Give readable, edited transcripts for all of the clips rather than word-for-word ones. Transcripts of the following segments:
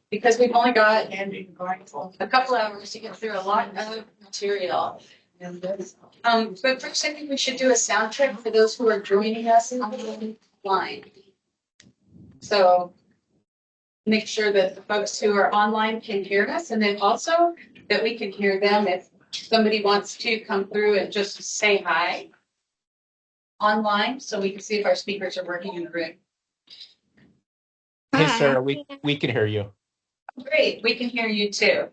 Because we've only got a couple hours to get through a lot of material. But first, I think we should do a sound check for those who are joining us online. So make sure that the folks who are online can hear us, and then also that we can hear them. If somebody wants to come through and just say hi online, so we can see if our speakers are working in the room. Hey, Sarah, we can hear you. Great, we can hear you too.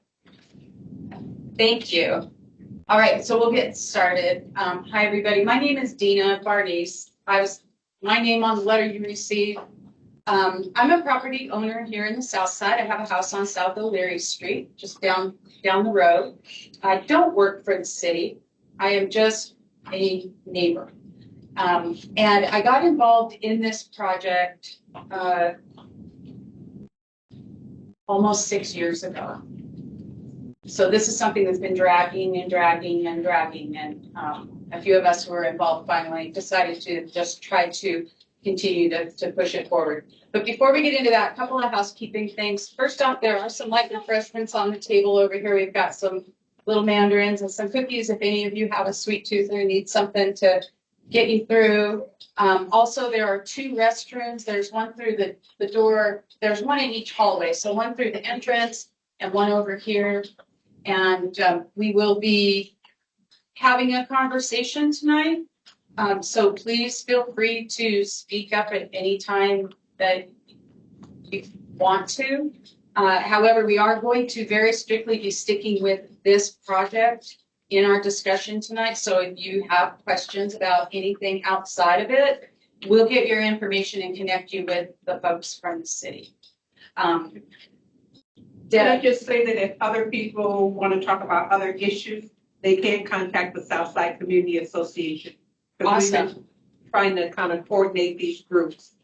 Thank you. All right, so we'll get started. Hi, everybody. My name is Dina Barnes. My name on the letter you received. I'm a property owner here in the Southside. I have a house on South O'Leary Street, just down the road. I don't work for the city. I am just a neighbor. And I got involved in this project almost 6 years ago. So this is something that's been dragging, and a few of us who were involved finally decided to just try to continue to push it forward. But before we get into that, a couple of housekeeping things. First off, there are some light refreshments on the table over here. We've got some little mandarins and some cookies if any of you have a sweet tooth or need something to get you through. Also, there are 2 restrooms. There's one through the door. There's one in each hallway. So one through the entrance and one over here. And we will be having a conversation tonight. So please feel free to speak up at any time that you want to. However, we are going to very strictly be sticking with this project in our discussion tonight. So if you have questions about anything outside of it, we'll get your information and connect you with the folks from the city. Can I just say that if other people want to talk about other issues, they can contact the Southside Community Association. Awesome. We've been trying to kind of coordinate these groups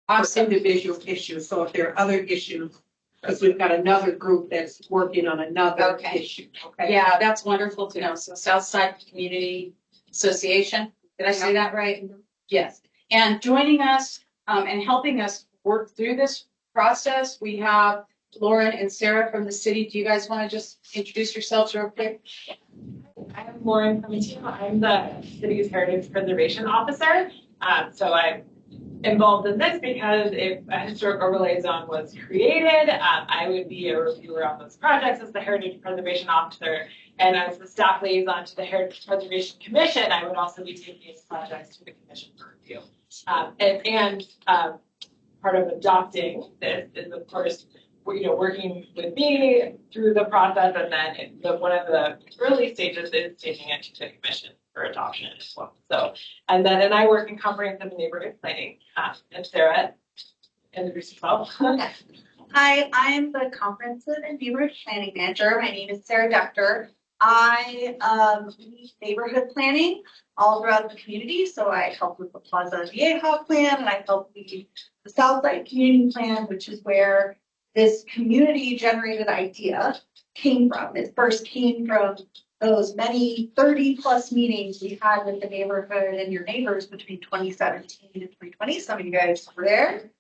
for individual issues. So if there are other issues, because we've got another group that's working on another issue. Okay. Yeah, that's wonderful to know. So Southside Community Association. Did I say that right? Yes. And joining us and helping us work through this process, we have Lauren and Sarah from the city. Do you guys want to just introduce yourselves real quick? I'm Lauren from the team. I'm the city's heritage preservation officer. So I'm involved in this because if a historic overlay zone was created, I would be a reviewer on those projects as the heritage preservation officer. And as the staff liaison to the Heritage Preservation Commission, I would also be taking these projects to the commission for review. And part of adopting this is, of course, working with me through the process, and then one of the early stages is taking it to the commission for adoption as well. So, and I work in comprehensive neighborhood planning. And Sarah, introduce yourself. Hi, I'm the comprehensive and neighborhood planning manager. My name is Sarah Dector. I lead neighborhood planning all throughout the community. So I help with the Plaza Vieja plan, and I help lead the Southside community plan, which is where this community generated idea came from. It first came from those many 30+ meetings we had with the neighborhood and your neighbors between 2017 and 2020. Some of you guys were there.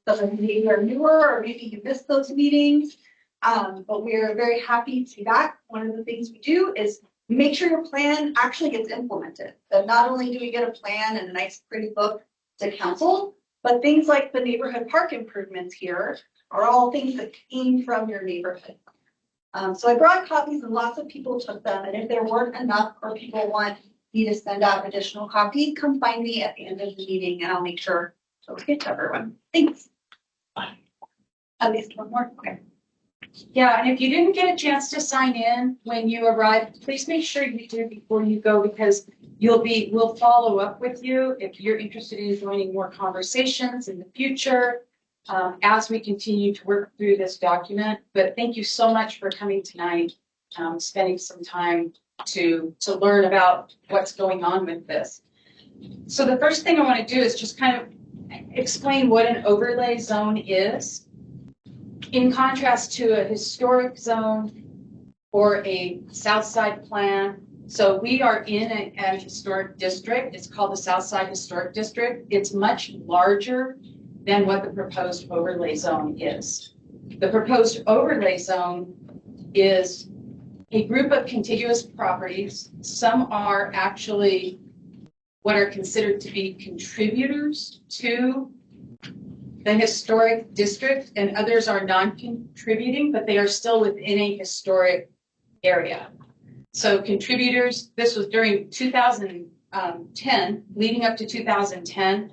Some of you are newer, or maybe you missed those meetings. But we're very happy to do that. One of the things we do is make sure your plan actually gets implemented. So not only do we get a plan and a nice pretty book to council, but things like the neighborhood park improvements here are all things that came from your neighborhood. So I brought copies and lots of people took them. And if there weren't enough or people want me to send out additional copies, come find me at the end of the meeting and I'll make sure those get to everyone. Thanks. At least one more. Okay. Yeah, and if you didn't get a chance to sign in when you arrived, please make sure you do before you go, because we'll follow up with you if you're interested in joining more conversations in the future as we continue to work through this document. But thank you so much for coming tonight, spending some time to learn about what's going on with this. So the first thing I want to do is just kind of explain what an overlay zone is, in contrast to a historic zone or a Southside plan. So we are in a historic district. It's called the Southside Historic District. It's much larger than what the proposed overlay zone is. The proposed overlay zone is a group of contiguous properties. Some are actually what are considered to be contributors to the historic district, and others are non-contributing, but they are still within a historic area. So contributors, this was during 2010, leading up to 2010,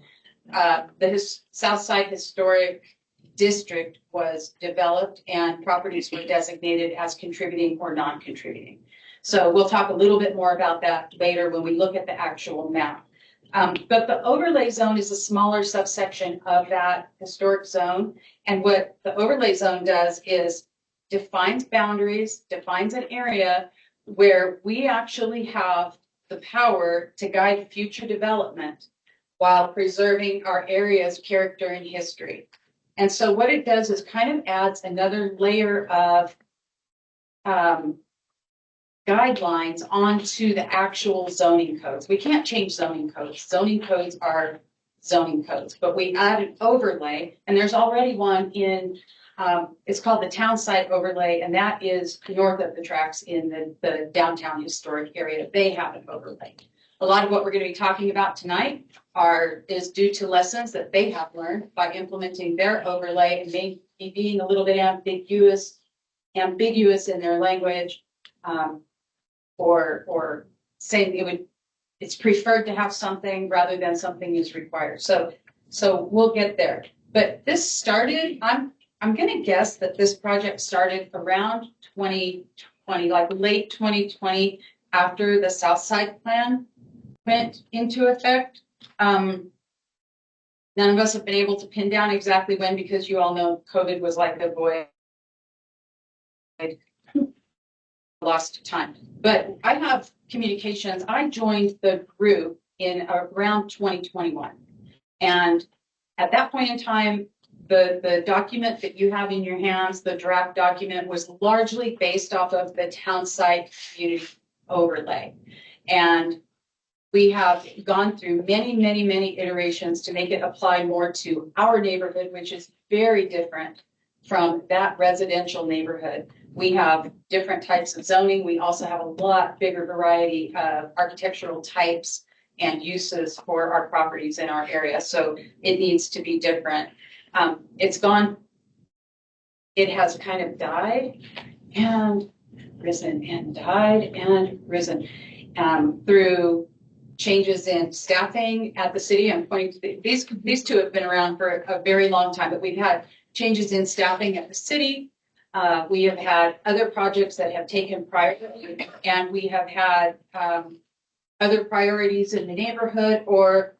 the Southside Historic District was developed and properties were designated as contributing or non-contributing. So we'll talk a little bit more about that later when we look at the actual map. But the overlay zone is a smaller subsection of that historic zone. And what the overlay zone does is defines boundaries, defines an area where we actually have the power to guide future development while preserving our area's character and history. And so what it does is kind of adds another layer of guidelines onto the actual zoning codes. We can't change zoning codes. Zoning codes are zoning codes, but we add an overlay, and there's already one in, it's called the Townside overlay, and that is north of the tracks in the downtown historic area. They have an overlay. A lot of what we're going to be talking about tonight is due to lessons that they have learned by implementing their overlay and maybe being a little bit ambiguous in their language, or saying it's preferred to have something rather than something is required. So we'll get there. But this started, I'm going to guess that this project started around 2020, like late 2020, after the Southside plan went into effect. None of us have been able to pin down exactly when, because you all know COVID was like a void, lost time. But I have communications. I joined the group in around 2021. And at that point in time, the document that you have in your hands, the draft document, was largely based off of the Townside community overlay. And we have gone through many iterations to make it apply more to our neighborhood, which is very different from that residential neighborhood. We have different types of zoning. We also have a lot bigger variety of architectural types and uses for our properties in our area. So it needs to be different. It has kind of died and risen and died and risen through changes in staffing at the city. I'm pointing to these two have been around for a very long time, but we've had changes in staffing at the city. We have had other projects that have taken priority, and we have had other priorities in the neighborhood or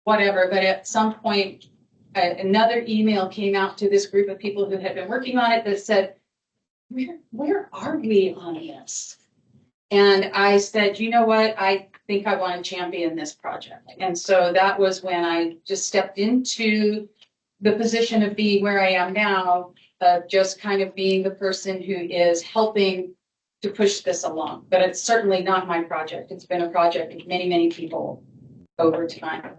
whatever. But at some point, another email came out to this group of people who had been working on it that said, where are we on this? And I said, you know what? I think I want to champion this project. And so that was when I just stepped into the position of being where I am now, of just kind of being the person who is helping to push this along. But it's certainly not my project. It's been a project of many people over time.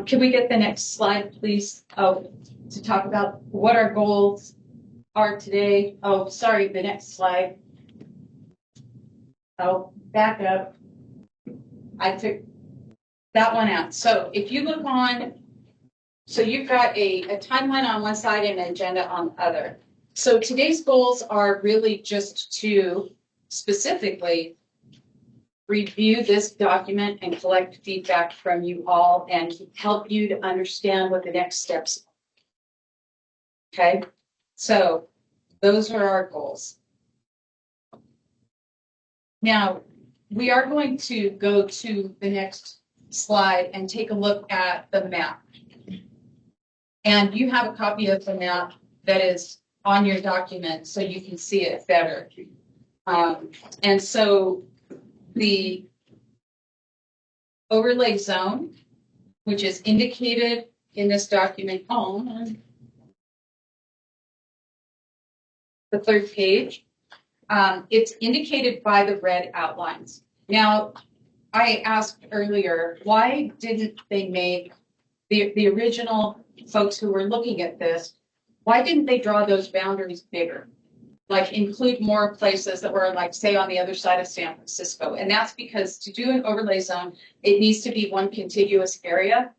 Can we get the next slide, please? Oh, to talk about what our goals are today. Oh, sorry, the next slide. Oh, back up. I took that one out. So if you look on, so you've got a timeline on one side and an agenda on the other. So today's goals are really just to specifically review this document and collect feedback from you all and help you to understand what the next steps are. Okay, so those are our goals. Now, we are going to go to the next slide and take a look at the map. And you have a copy of the map that is on your document so you can see it better. And so the overlay zone, which is indicated in this document on the third page, it's indicated by the red outlines. Now, I asked earlier, why didn't they make the original folks who were looking at this, why didn't they draw those boundaries bigger? Like include more places that were like, say, on the other side of San Francisco. And that's because to do an overlay zone, it needs to be one contiguous area.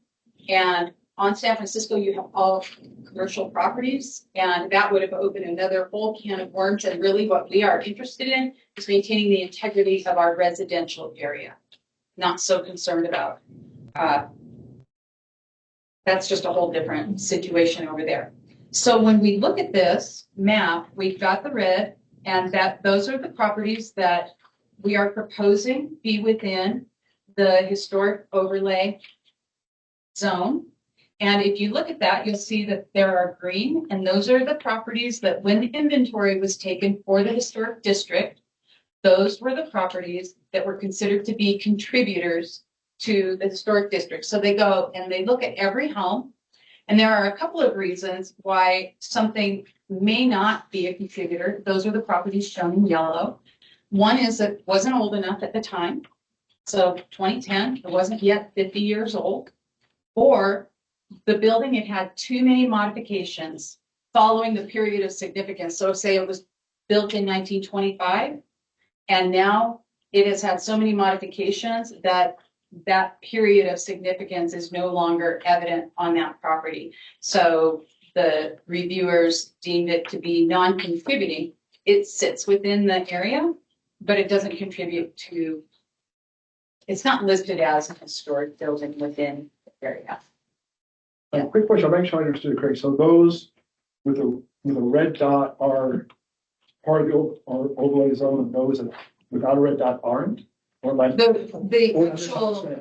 And on San Francisco, you have all commercial properties, and that would have opened another whole can of worms. And really what we are interested in is maintaining the integrity of our residential area. Not so concerned about, that's just a whole different situation over there. So when we look at this map, we've got the red, and that those are the properties that we are proposing be within the historic overlay zone. And if you look at that, you'll see that there are green, and those are the properties that when the inventory was taken for the historic district, those were the properties that were considered to be contributors to the historic district. So they go and they look at every home, and there are a couple of reasons why something may not be a contributor. Those are the properties shown in yellow. One is it wasn't old enough at the time. So 2010, it wasn't yet 50 years old. Or the building had too many modifications following the period of significance. So say it was built in 1925, and now it has had so many modifications that that period of significance is no longer evident on that property. So the reviewers deemed it to be non-contributing. It sits within the area, but it doesn't contribute to, it's not listed as a historic building within the area. A quick question, I'll make sure I understood it correct. So those with a red dot are part of the overlay zone, and those that without a red dot aren't? Or like? The or actual,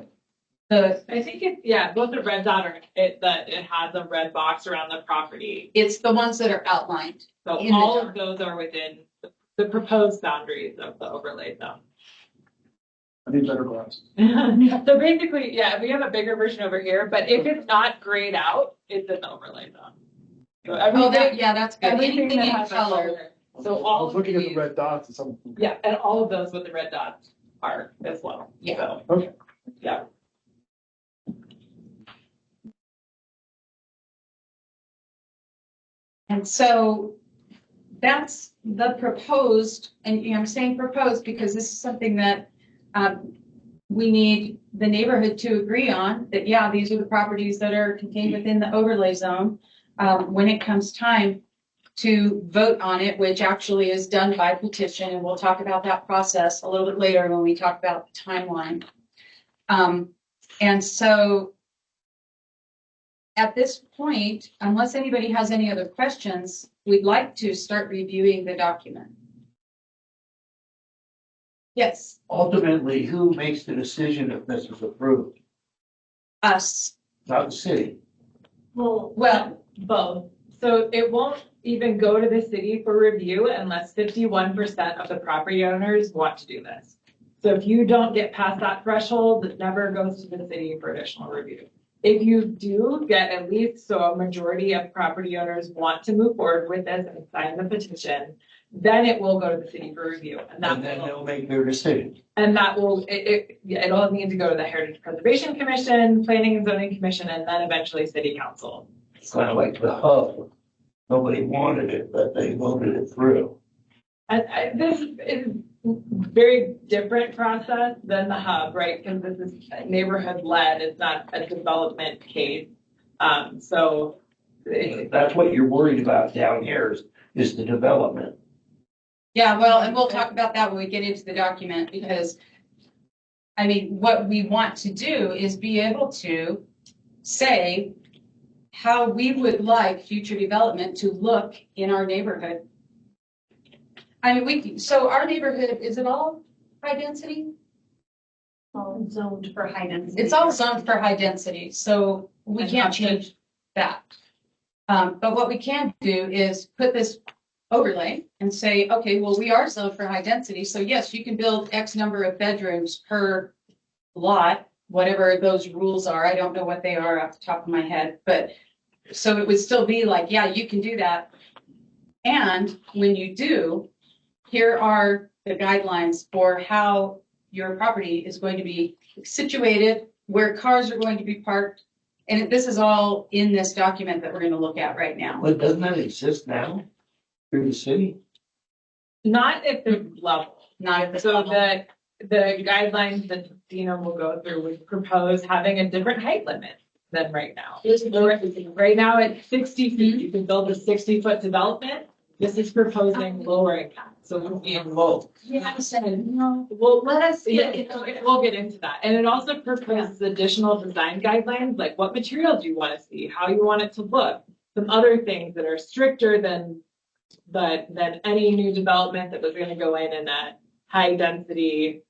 I think both the red dot are that it has a red box around the property. it's the ones that are outlined. So In the all dark. of those are within the proposed boundaries of the overlay zone. I need better glasses. So basically, we have a bigger version over here, but if it's not grayed out, it's an overlay zone. So That's good. everything Anything that in has a color. So I all was of looking at the these, red dots and some. and all of those with the red dots are as well. Yeah. So, Okay. yeah. And so that's the proposed, and I'm saying proposed because this is something that we need the neighborhood to agree on, that, these are the properties that are contained within the overlay zone. When it comes time to vote on it, which actually is done by petition, and we'll talk about that process a little bit later when we talk about the timeline. And so at this point, unless anybody has any other questions, we'd like to start reviewing the document. Yes, Ultimately, who makes the decision if this is approved? us. Not the city. Well, both. So it won't even go to the city for review unless 51% of the property owners want to do this. So if you don't get past that threshold, it never goes to the city for additional review. If you do get at least a majority of property owners want to move forward with this and sign the petition, then it will go to the city for review. And And then they'll make their decision. And that will, it'll need to go to the Heritage Preservation Commission, Planning and Zoning Commission, and then eventually City Council. It's kind of like the hub. Nobody wanted it, but they voted it through. And this is very different process than the hub, right? Because this is neighborhood led, it's not a development case. So That's what you're worried about down here is the development. Yeah, well, and we'll talk about that when we get into the document, because what we want to do is be able to say how we would like future development to look in our neighborhood. So our neighborhood, is it all high density? All zoned for high density. It's all zoned for high density, so we And can't up to- change that. But what we can do is put this overlay and say, okay, well, we are zoned for high density, so yes, you can build X number of bedrooms per lot, whatever those rules are. I don't know what they are off the top of my head, but so it would still be like, you can do that. And when you do, here are the guidelines for how your property is going to be situated, where cars are going to be parked, And this is all in this document that we're gonna look at right now. But doesn't that exist now through the city? Not at the level. Not at this So level. the guidelines that Dina will go through would propose having a different height limit than right now. Right now at 60 feet, you can build a 60-foot development. This is proposing lowering that. So it would be low. Yeah, no. Well, Let us yeah, get we'll get into that. And it also proposes additional design guidelines, like what material do you want to see, how you want it to look. Some other things that are stricter than any new development that was going to go in a high density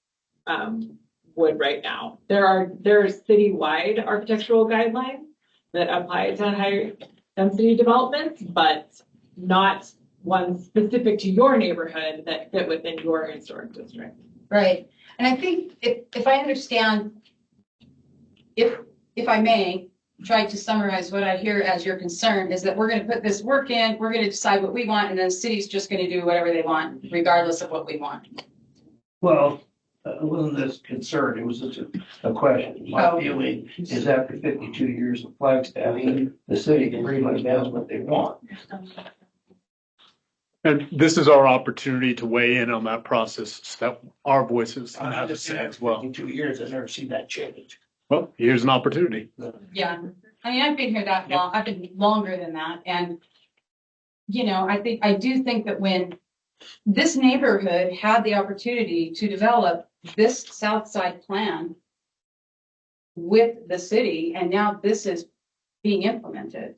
would right now. There are citywide architectural guidelines that apply to high density developments, but not one specific to your neighborhood that fit within your historic district. Right, and I think if I understand, if I may, try to summarize what I hear as your concern is that we're gonna put this work in, we're gonna decide what we want, and then the city's just gonna do whatever they want, regardless of what we want. Well, it wasn't this concern, it was just a question. My Oh. feeling is after 52 years of Flagstaff, the city can pretty much do what they want. And this is our opportunity to weigh in on that process, so that our voices can have a say as well. 52 years, I've never seen that change. Well, here's an opportunity. Yeah, I mean, I've been here that long, I've been longer than that, and I do think that when this neighborhood had the opportunity to develop this Southside plan with the city, and now this is being implemented.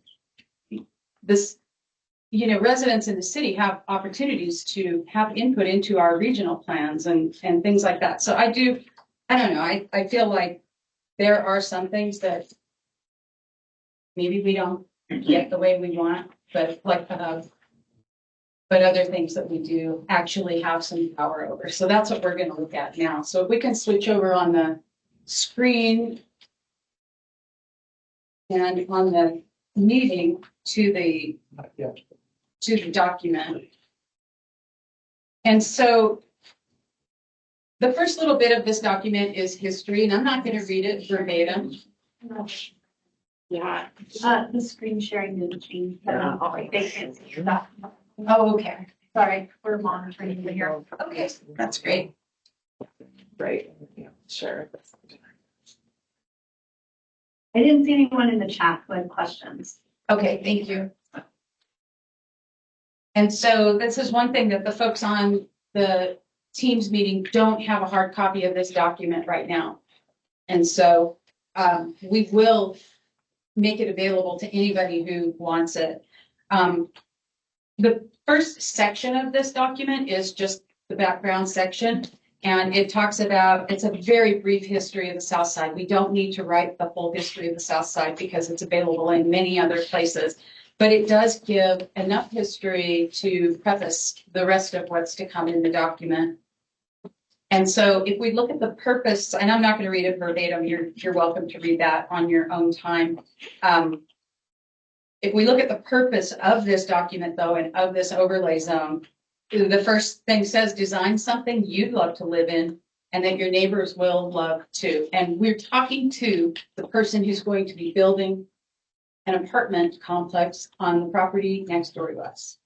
This, residents in the city have opportunities to have input into our regional plans and things like that. So I don't know, I feel like there are some things that maybe we don't get the way we want, but but other things that we do actually have some power over. So that's what we're going to look at now. So if we can switch over on the screen and on the meeting to the document. And so the first little bit of this document is history, and I'm not going to read it verbatim. Yeah. The screen sharing didn't change. They can't see that. Oh, okay. Sorry, we're monitoring it here. Okay, that's great. Right. Yeah, sure. I didn't see anyone in the chat who had questions. Okay, thank you. And so this is one thing that the folks on the Teams meeting don't have a hard copy of this document right now. And so we will make it available to anybody who wants it. The first section of this document is just the background section. And it talks about, it's a very brief history of the Southside. We don't need to write the full history of the Southside because it's available in many other places. But it does give enough history to preface the rest of what's to come in the document. And so if we look at the purpose, and I'm not going to read it verbatim, you're welcome to read that on your own time. If we look at the purpose of this document, though, and of this overlay zone, the first thing says design something you'd love to live in and that your neighbors will love too. And we're talking to the person who's going to be building an apartment complex on the property next door to us.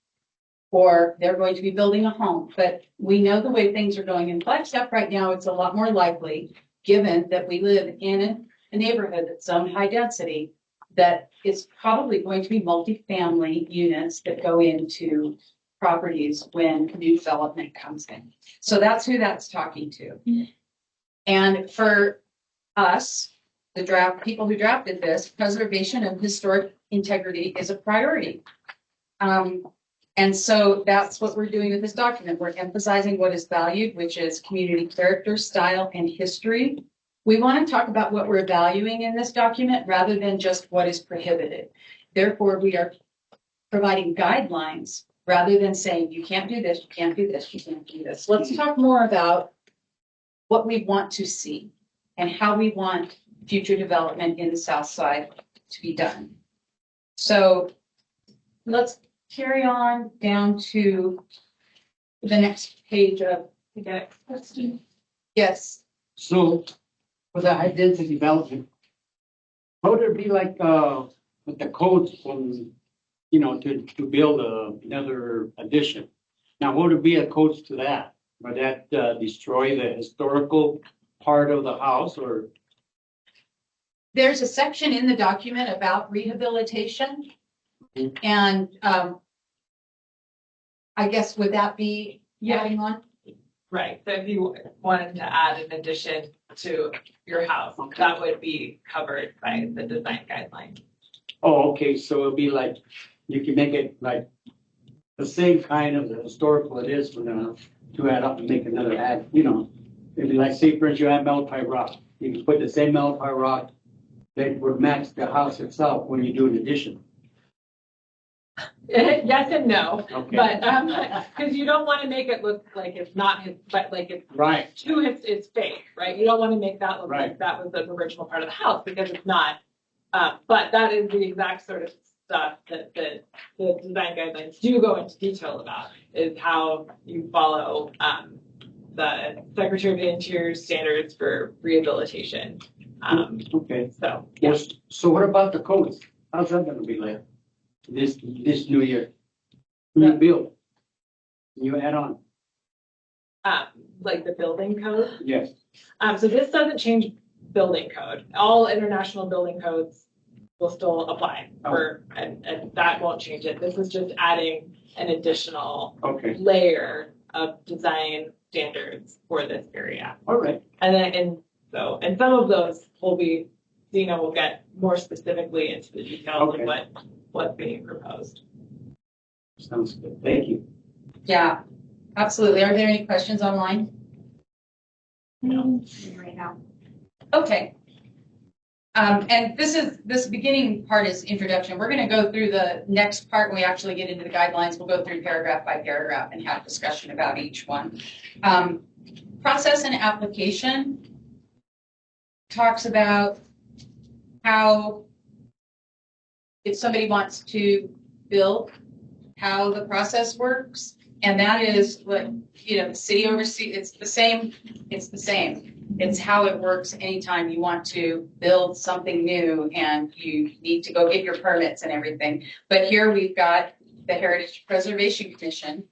Or they're going to be building a home. But we know the way things are going in Flagstaff right now, it's a lot more likely, given that we live in a neighborhood that's zoned high density, that it's probably going to be multifamily units that go into properties when new development comes in. So that's who that's talking to. And for us, the people who drafted this, preservation of historic integrity is a priority. And so that's what we're doing with this document. We're emphasizing what is valued, which is community character, style, and history. We want to talk about what we're valuing in this document rather than just what is prohibited. Therefore, we are providing guidelines rather than saying, you can't do this, you can't do this, you can't do this. Let's talk more about what we want to see and how we want future development in the Southside to be done. So let's carry on down to the next page of the question. Yes. So for the high density development, How would it be like, with the codes from, you know, to build another addition? Now, would it be a codes to that? Would that, destroy the historical part of the house or? There's a section in the document about rehabilitation. And, I guess, would that be adding on? Right, so if you wanted to add an addition to your house, that would be covered by the design guidelines. Oh, okay, so it'll be like, you can make it like the same kind of the historical it is for now, to add up and make another add, you know. Maybe like, say for instance, you add malachite rock, you can put the same malachite rock that would match the house itself when you do an addition. Yes and no, Okay. but, because you don't want to make it look like it's not his, but like it's Right, it's fake, right? You don't want to make that look Right. like that was the original part of the house, because it's not. But that is the exact sort of stuff that the design guidelines do go into detail about, is how you follow, the Secretary of the Interior standards for rehabilitation. okay. So, yeah. Yes. So what about the codes? How's that gonna be like this new year? When you build, you add on, Like the building code. yes, So this doesn't change building code. All international building codes will still apply for, and that won't change it. This is just adding an additional okay, layer of design standards for this area. all right, And then, and some of those will be, Dina will get more specifically into the details Okay. of what's being proposed. sounds good, thank you. Yeah, absolutely. Are there any questions online? Right now. Okay. And this beginning part is introduction. We're going to go through the next part when we actually get into the guidelines. We'll go through paragraph by paragraph and have discussion about each one. Process and application talks about how if somebody wants to build, how the process works. And that is what, the city oversees. It's the same. It's how it works anytime you want to build something new and you need to go get your permits and everything. But here we've got the Heritage Preservation Commission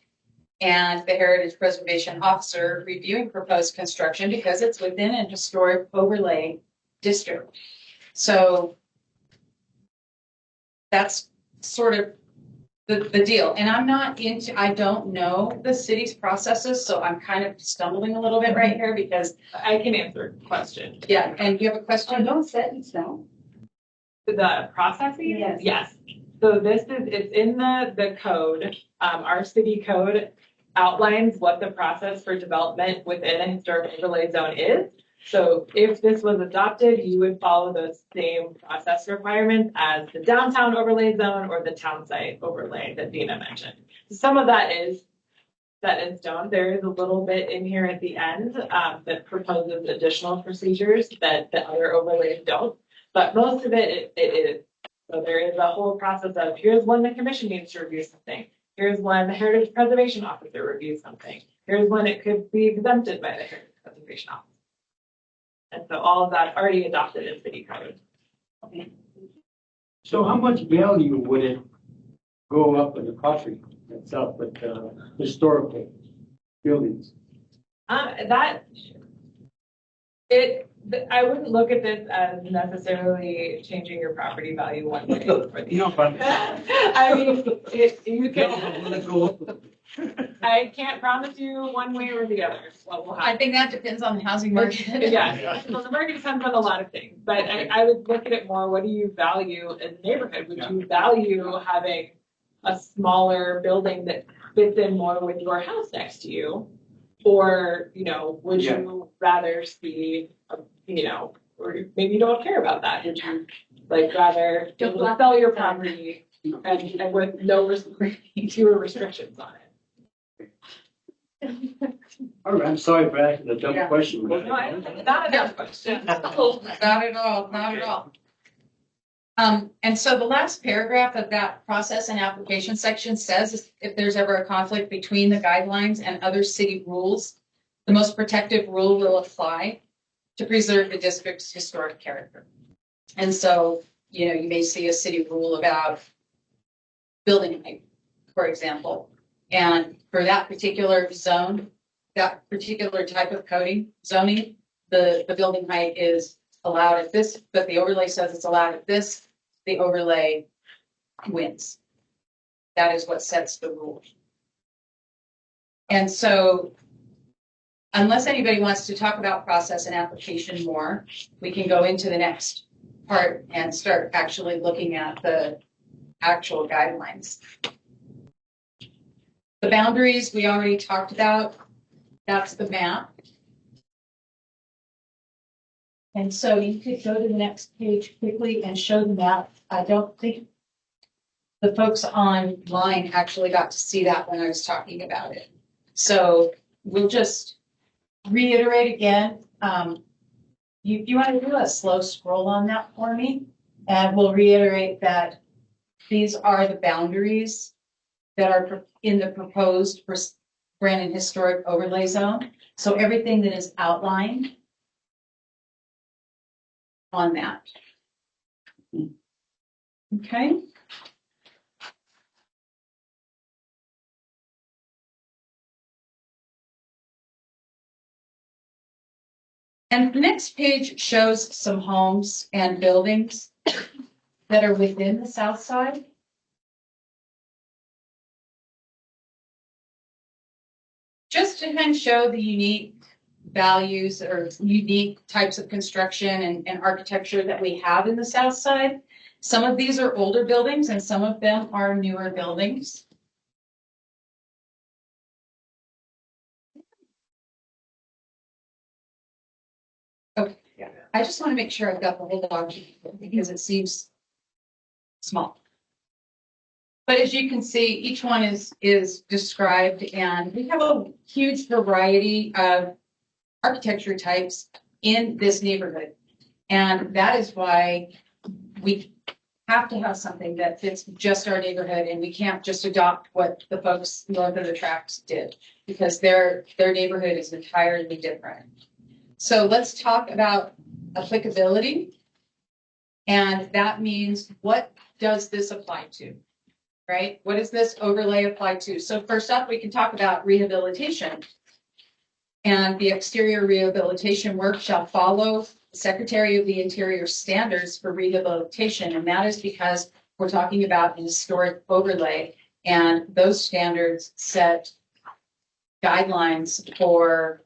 and the Heritage Preservation Officer reviewing proposed construction because it's within an historic overlay district. So that's sort of the deal. And I don't know the city's processes, so I'm kind of stumbling a little bit right here because, I can answer questions. yeah, and you have a question? those set in stone? The processing? Yes. Yes. So it's in the code. Our city code outlines what the process for development within a historic overlay zone is. So if this was adopted, you would follow those same process requirements as the downtown overlay zone or the town site overlay that Dina mentioned. Some of that is set in stone. There is a little bit in here at the end that proposes additional procedures that the other overlays don't. But most of it is. So there is a whole process of here's when the commission needs to review something. Here's when the Heritage Preservation Officer reviews something. Here's when it could be exempted by the Heritage Preservation Officer. And so all of that already adopted in city code. So how much value would it go up in the property itself with historical buildings? I wouldn't look at this as necessarily changing your property value one way or the other. No, but I mean, you can, I can't promise you one way or the other what will I happen. think that depends on the housing market. Yeah, well, the market depends on a lot of things, but I would look at it more, what do you value as a neighborhood? Would you value having a smaller building that fits in more with your house next to you? Or, would you rather see, or maybe you don't care about that? Would you rather be able to sell your property and with fewer restrictions on it? all right, I'm sorry for asking the dumb question. No, not a dumb question. Not at all, not at all. And so the last paragraph of that process and application section says if there's ever a conflict between the guidelines and other city rules, the most protective rule will apply to preserve the district's historic character. And so, you may see a city rule about building height, for example. And for that particular zone, that particular type of zoning, the building height is allowed at this, but the overlay says it's allowed at this, the overlay wins. That is what sets the rule. And so, unless anybody wants to talk about process and application more, we can go into the next part and start actually looking at the actual guidelines. The boundaries we already talked about. That's the map. And so you could go to the next page quickly and show the map. I don't think the folks online actually got to see that when I was talking about it. So we'll just reiterate again. You want to do a slow scroll on that for me? And we'll reiterate that these are the boundaries that are in the proposed Brannen Historic Overlay Zone. So everything that is outlined on that. Okay. And the next page shows some homes and buildings that are within the Southside. Just to kind of show the unique values or unique types of construction and architecture that we have in the Southside. Some of these are older buildings and some of them are newer buildings. Okay, yeah. I just want to make sure I've got the whole document because it seems small. But as you can see, each one is described, and we have a huge variety of architecture types in this neighborhood. And that is why we have to have something that fits just our neighborhood, and we can't just adopt what the folks north of the tracks did, because their neighborhood is entirely different. So let's talk about applicability. And that means, what does this apply to? Right? What does this overlay apply to? So first up, we can talk about rehabilitation. And the exterior rehabilitation work shall follow the Secretary of the Interior standards for rehabilitation. And that is because we're talking about an historic overlay. And those standards set guidelines for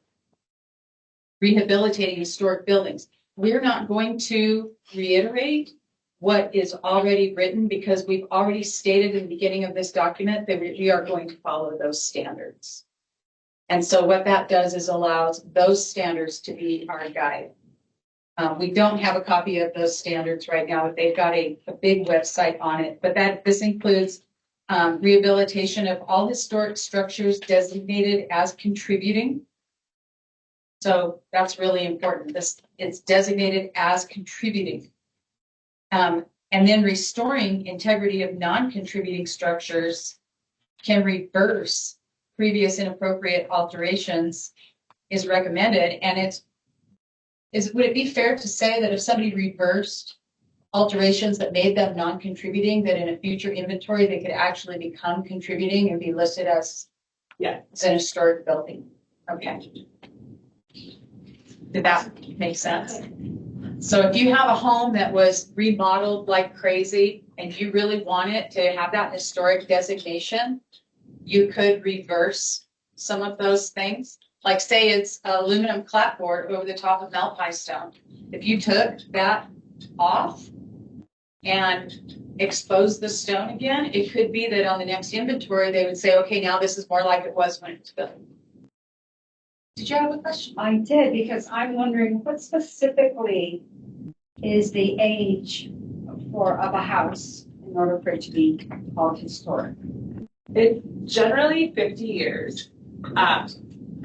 rehabilitating historic buildings. We're not going to reiterate what is already written, because we've already stated in the beginning of this document that we are going to follow those standards. And so what that does is allows those standards to be our guide. We don't have a copy of those standards right now, but they've got a big website on it. But this includes rehabilitation of all historic structures designated as contributing. So that's really important. It's designated as contributing. And then restoring integrity of non-contributing structures can reverse previous inappropriate alterations is recommended. And would it be fair to say that if somebody reversed alterations that made them non-contributing, that in a future inventory, they could actually become contributing and be listed as an historic building? Okay. Did that make sense? So if you have a home that was remodeled like crazy and you really want it to have that historic designation, you could reverse some of those things. Like say it's aluminum clapboard over the top of Malpai stone. If you took that off and exposed the stone again, it could be that on the next inventory, they would say, okay, now this is more like it was when it was built. Did you have a question? I did, because I'm wondering what specifically is the age of a house in order for it to be called historic? It's generally 50 years.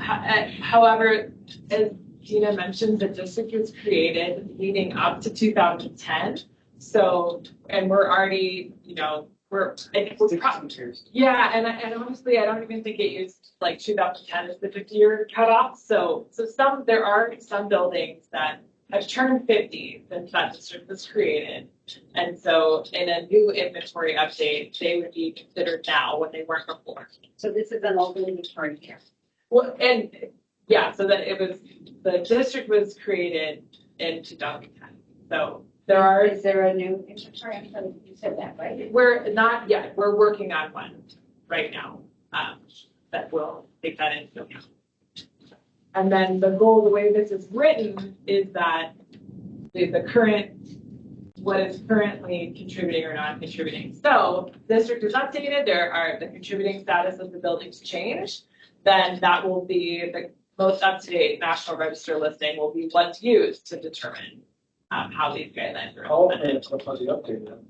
However, as Gina mentioned, the district was created leading up to 2010. So, and we're already, I think we're probably, yeah, and honestly, I don't even think it used like 2010 as the 50-year cutoff. So there are some buildings that have turned 50 since that district was created. And so in a new inventory update, they would be considered now when they weren't before. So this is an old inventory here. Well, and yeah, so that the district was created in 2010. So there are, Is there a new inventory? I'm sorry, you said that, right? we're not yet, we're working on one right now, that will take that into account. And then the goal, the way this is written, is that the current, what is currently contributing or not contributing. So district is updated, the contributing status of the buildings changed, then that will be the most up-to-date National Register listing will be what's used to determine how these guidelines are implemented. Sometimes you update them.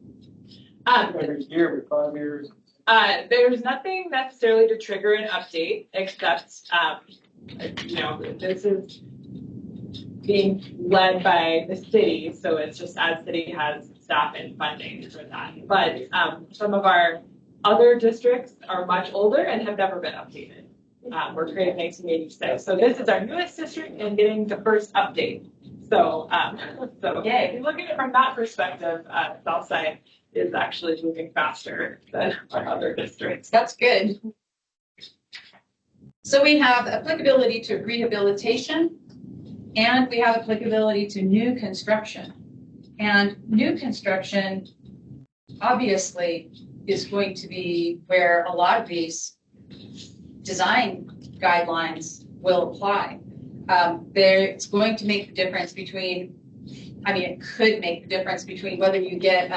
Um, Every year, every 5 years. There's nothing necessarily to trigger an update except, this is being led by the city, so it's just as city has staff and funding for that. But some of our other districts are much older and have never been updated. We're created in 1986, so this is our newest district and getting the first update. So yeah, if you look at it from that perspective, Southside is actually moving faster than our other districts. That's good. So we have applicability to rehabilitation, and we have applicability to new construction. And new construction, obviously, is going to be where a lot of these design guidelines will apply. It's going to make the difference between, it could make the difference between whether you get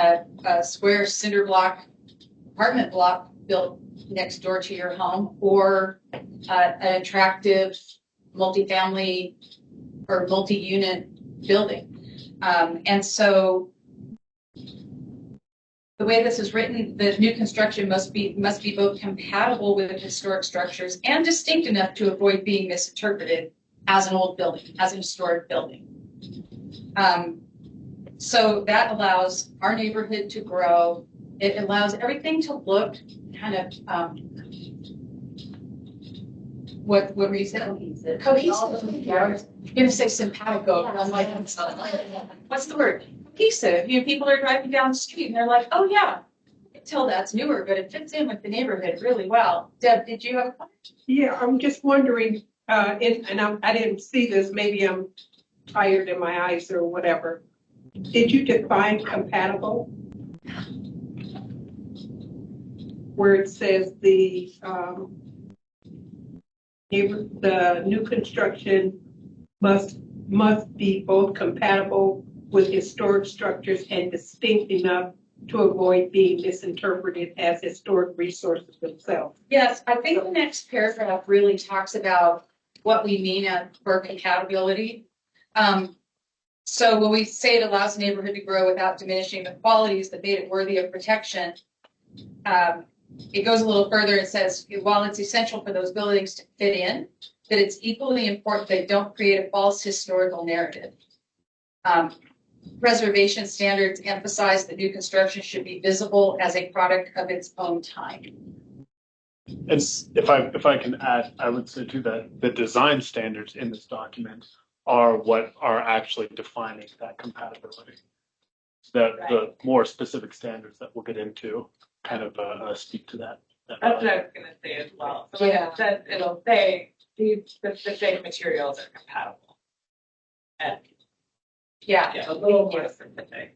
a square cinder block apartment block built next door to your home or an attractive multifamily or multi-unit building. And so the way this is written, the new construction must be both compatible with historic structures and distinct enough to avoid being misinterpreted as an old building, as a historic building. So that allows our neighborhood to grow. It allows everything to look kind of, what were you saying? Cohesive. Yeah, I was gonna say simpatico. I'm like, what's the word? Cohesive. People are driving down the street and they're like, oh yeah, I can tell that's newer, but it fits in with the neighborhood really well. Deb, did you have a comment? Yeah, I'm just wondering, I didn't see this, maybe I'm tired in my eyes or whatever. Did you define compatible? Where it says the new construction must be both compatible with historic structures and distinct enough to avoid being misinterpreted as historic resources themselves. Yes, I think the next paragraph really talks about what we mean for compatibility. So when we say it allows the neighborhood to grow without diminishing the qualities that made it worthy of protection, it goes a little further. It says, while it's essential for those buildings to fit in, that it's equally important they don't create a false historical narrative. Preservation standards emphasize that new construction should be visible as a product of its own time. It's, if I can add, I would say too that the design standards in this document are what are actually defining that compatibility. The more specific standards that we'll get into kind of speak to that. That's what I was going to say as well. So when it says, it'll say these specific materials are compatible. And yeah, a little more specific.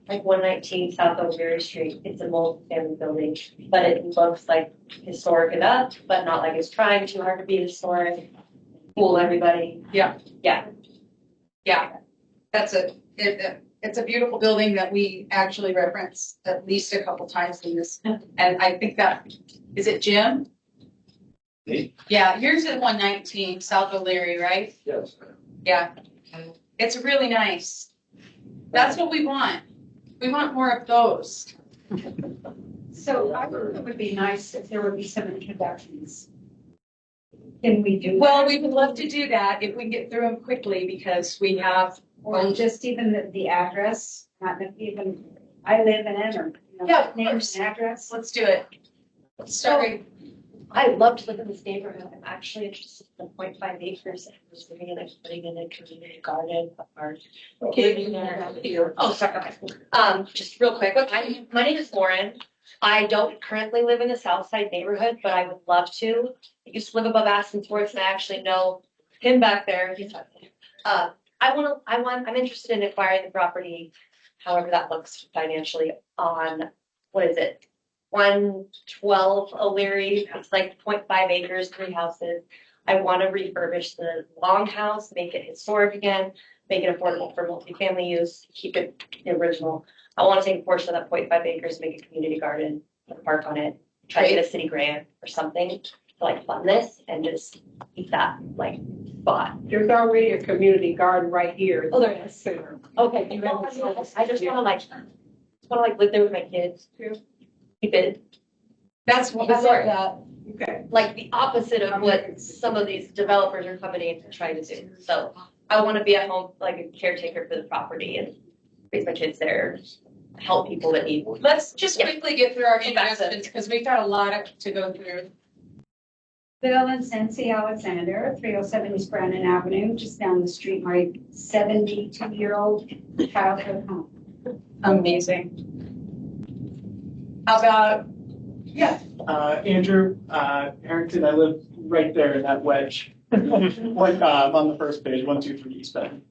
Like 119 South O'Leary Street, it's a multi-family building, but it looks like historic enough, but not like it's trying too hard to be historic, fool everybody. Yeah. Yeah. Yeah. It's a beautiful building that we actually reference at least a couple times in this. And I think that, is it Jim? Me? Yeah, yours is 119 South O'Leary, right? Yes. Yeah. It's really nice. That's what we want. We want more of those. So I think it would be nice if there would be some introductions. Can we do that? Well, we would love to do that if we can get through them quickly because we have. Or just even the address, not even, I live in it, or, Yeah, of name course. and address. Let's do it. Let's start. I love to live in this neighborhood. I'm actually interested in the 0.5 acres and was living in it, putting in a community garden or living there. Oh, sorry. Okay. Just real quick, my name is Lauren. I don't currently live in the Southside neighborhood, but I would love to. I used to live above Aspen Sports and I actually know him back there. He's not there. I'm interested in acquiring the property, however that looks financially on, what is it? 112 O'Leary, it's like 0.5 acres, 3 houses. I want to refurbish the longhouse, make it historic again, make it affordable for multifamily use, keep it the original. I want to take a portion of that 0.5 acres, make a community garden, put a park on it, try to get a city grant or something to like fund this and just keep that like spot. There's already a community garden right here. Oh, there is. Okay, well, I just want to like live there with my kids too. Keep it That's what, I love that. Okay. like the opposite of what some of these developers are coming in to try to do. So I want to be at home like a caretaker for the property and raise my kids there, help people that need. Let's just quickly get through our investments because we've got a lot to go through. Bill and Sensi Alexander, 307 East Brannen Avenue, just down the street, my 72-year-old childhood home. Amazing. How about, Andrew, Harrington, I live right there in that wedge. Like, on the first page, 123 East Bend.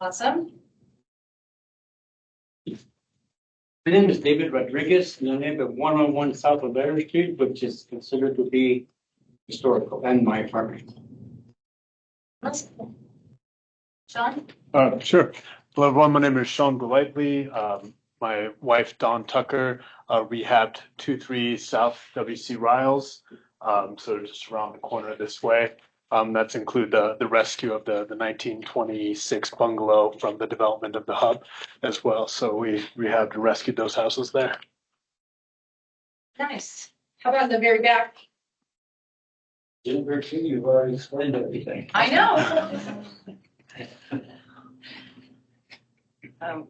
awesome? My name is David Rodriguez, and I live at 101 South of Larry Street, which is considered to be historical, and my apartment. Sean? Sure. Hello, everyone. My name is Sean Golightly. My wife, Dawn Tucker, rehabbed 23 South WC Riles. So just around the corner this way. That's include the rescue of the 1926 bungalow from the development of the hub as well. So we rehabbed and rescued those houses there. Nice. How about in the very back? Jennifer, you've already explained everything. I know.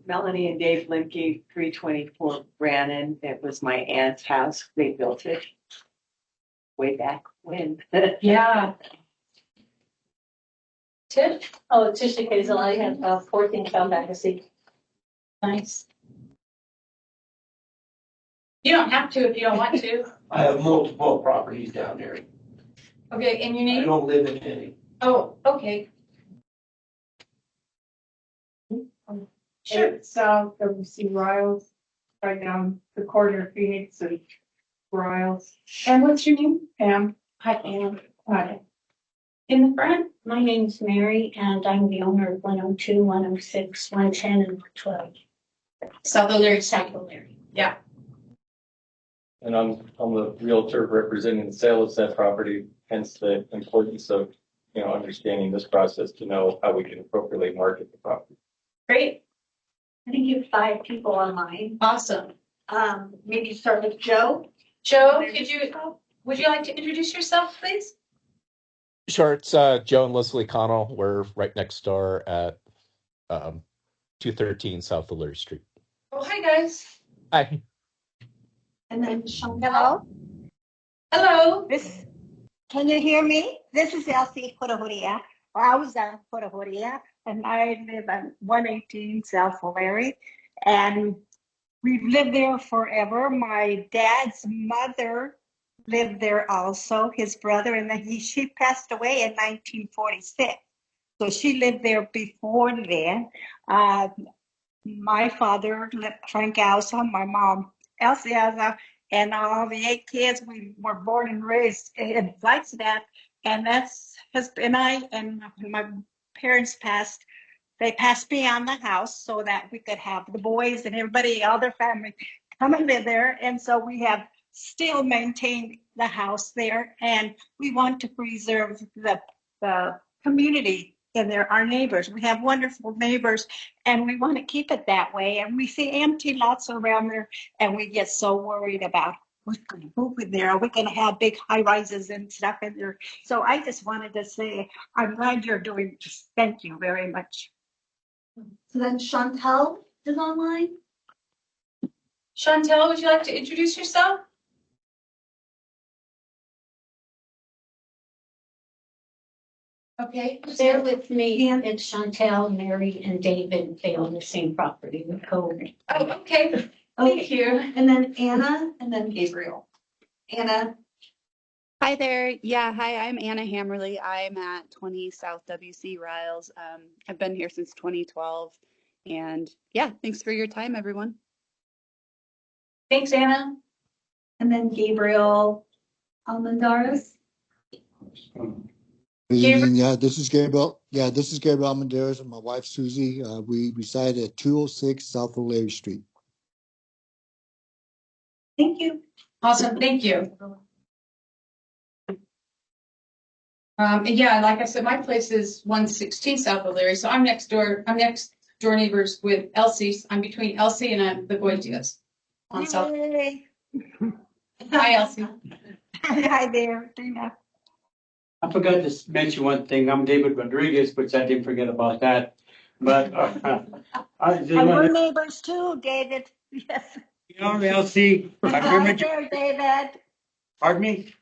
Melanie and Dave Limke, 324 Brannen. It was my aunt's house. They built it way back when. Yeah. Tiff? Oh, Tisha Hazel, I have 14 South Legacy. Nice. You don't have to if you don't want to. I have multiple properties down there. Okay, and your I name? don't live in any. Oh, okay. Sure. South WC Riles, right down the corner of Phoenix and Riles. And what's your name? Pam. Hi, Pam. Hi. In the front? My name's Mary, and I'm the owner of 102, 106, 110, and 112. South O'Leary. South O'Leary. Yeah. And I'm the realtor representing the sale of said property, hence the importance of, understanding this process to know how we can appropriately market the property. Great. I think you have 5 people online. Awesome. Maybe start with Joe. Joe, would you like to introduce yourself, please? Sure, it's Joe and Leslie Connell. We're right next door at 213 South O'Leary Street. Oh, hi, guys. Hi. And then Sean. Hello. Hello. Can you hear me? This is Elsie Cotahuria, or I was at Cotahuria, and I live at 118 South O'Leary, and we've lived there forever. My dad's mother lived there also, his brother, and then she passed away in 1946. So she lived there before then. My father, Frank Alza, my mom, Elsie Alza, and all the 8 kids, we were born and raised in Flagstaff, and that's and my parents passed. They passed me on the house so that we could have the boys and everybody, all their family, come and live there. And so we have still maintained the house there, and we want to preserve the community in there, our neighbors. We have wonderful neighbors, and we want to keep it that way. And we see empty lots around there, and we get so worried about what's going to move in there. Are we going to have big high rises and stuff in there? So I just wanted to say, I'm glad you're doing this. Thank you very much. So then Chantel is online. Chantel, would you like to introduce yourself? Okay. There with me, it's Chantel, Mary, and David. They own the same property with Cody. Oh, okay. Thank you. And then Anna, and then Gabriel. Anna. Hi there. Yeah, hi, I'm Anna Hammerly. I'm at 20 South WC Riles. I've been here since 2012. And yeah, thanks for your time, everyone. Thanks, Anna. And then Gabriel Almendares. Good evening. Yeah, this is Gabriel. Yeah, this is Gabriel Almendares and my wife Susie. We reside at 206 South O'Leary Street. Thank you. Awesome. Thank you. And yeah, like I said, my place is 116 South O'Leary, so I'm next door. I'm next door neighbors with Elsie's. I'm between Elsie and the Goitias on South. Yay. Hi, Elsie. Hi there, Dana. I forgot to mention one thing. I'm David Rodriguez, which I didn't forget about that. But I just And we're want to, neighbors too, David. Yes. you know, LC, I Hi remember, there, David. pardon me?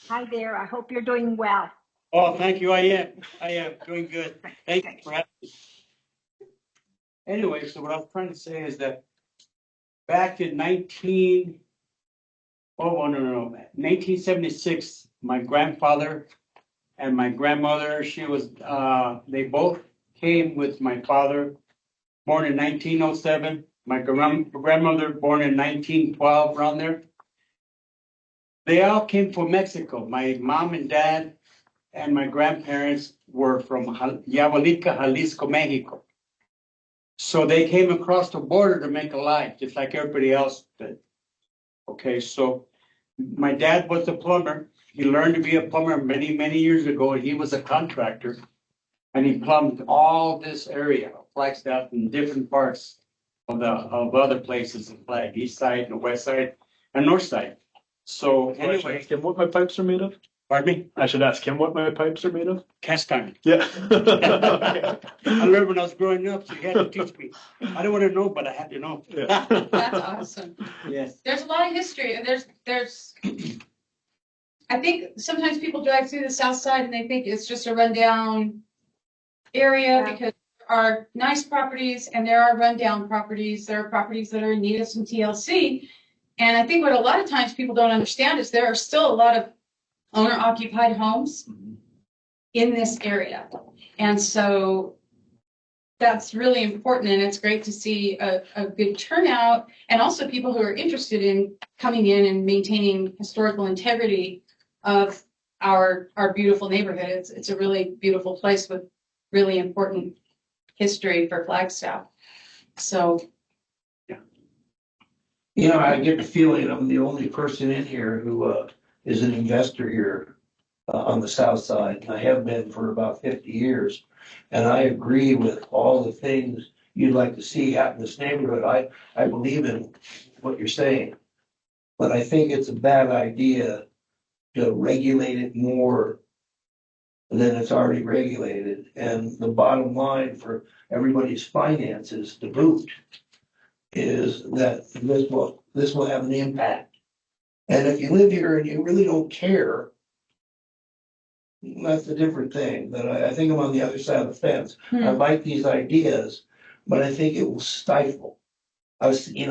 Hi there. I hope you're doing well. Oh, thank you. I am doing good. Thank you for having me. Anyway, so what I was trying to say is that back in 1976, my grandfather and my grandmother, they both came with my father, born in 1907. My grandmother, born in 1912, around there. They all came from Mexico. My mom and dad and my grandparents were from Yahualica, Jalisco, Mexico. So they came across the border to make a life, just like everybody else did. Okay, so my dad was a plumber. He learned to be a plumber many, many years ago, and he was a contractor. And he plumbed all this area, Flagstaff, and different parts of other places in Flag, east side and the west side and north side. So I should anyway, ask him what my pipes are made of. pardon me, I should ask him what my pipes are made of. cast iron. Yeah. I learned when I was growing up, so you had to teach me. I don't want to know, but I had to know. That's awesome. Yes. There's a lot of history, and there's. I think sometimes people drive through the South Side and they think it's just a rundown area because there are nice properties and there are rundown properties. There are properties that are in need of some TLC. And I think what a lot of times people don't understand is there are still a lot of owner-occupied homes in this area. And so that's really important, and it's great to see a good turnout, and also people who are interested in coming in and maintaining historical integrity of our beautiful neighborhood. It's a really beautiful place with really important history for Flagstaff. So. You know, I get the feeling I'm the only person in here who is an investor here on the south side. I have been for about 50 years. And I agree with all the things you'd like to see happen in this neighborhood. I believe in what you're saying. But I think it's a bad idea to regulate it more than it's already regulated. And the bottom line for everybody's finances to boot is that this will have an impact. And if you live here and you really don't care, that's a different thing. But I think I'm on the other side of the fence. I like these ideas, but I think it will stifle. I've seen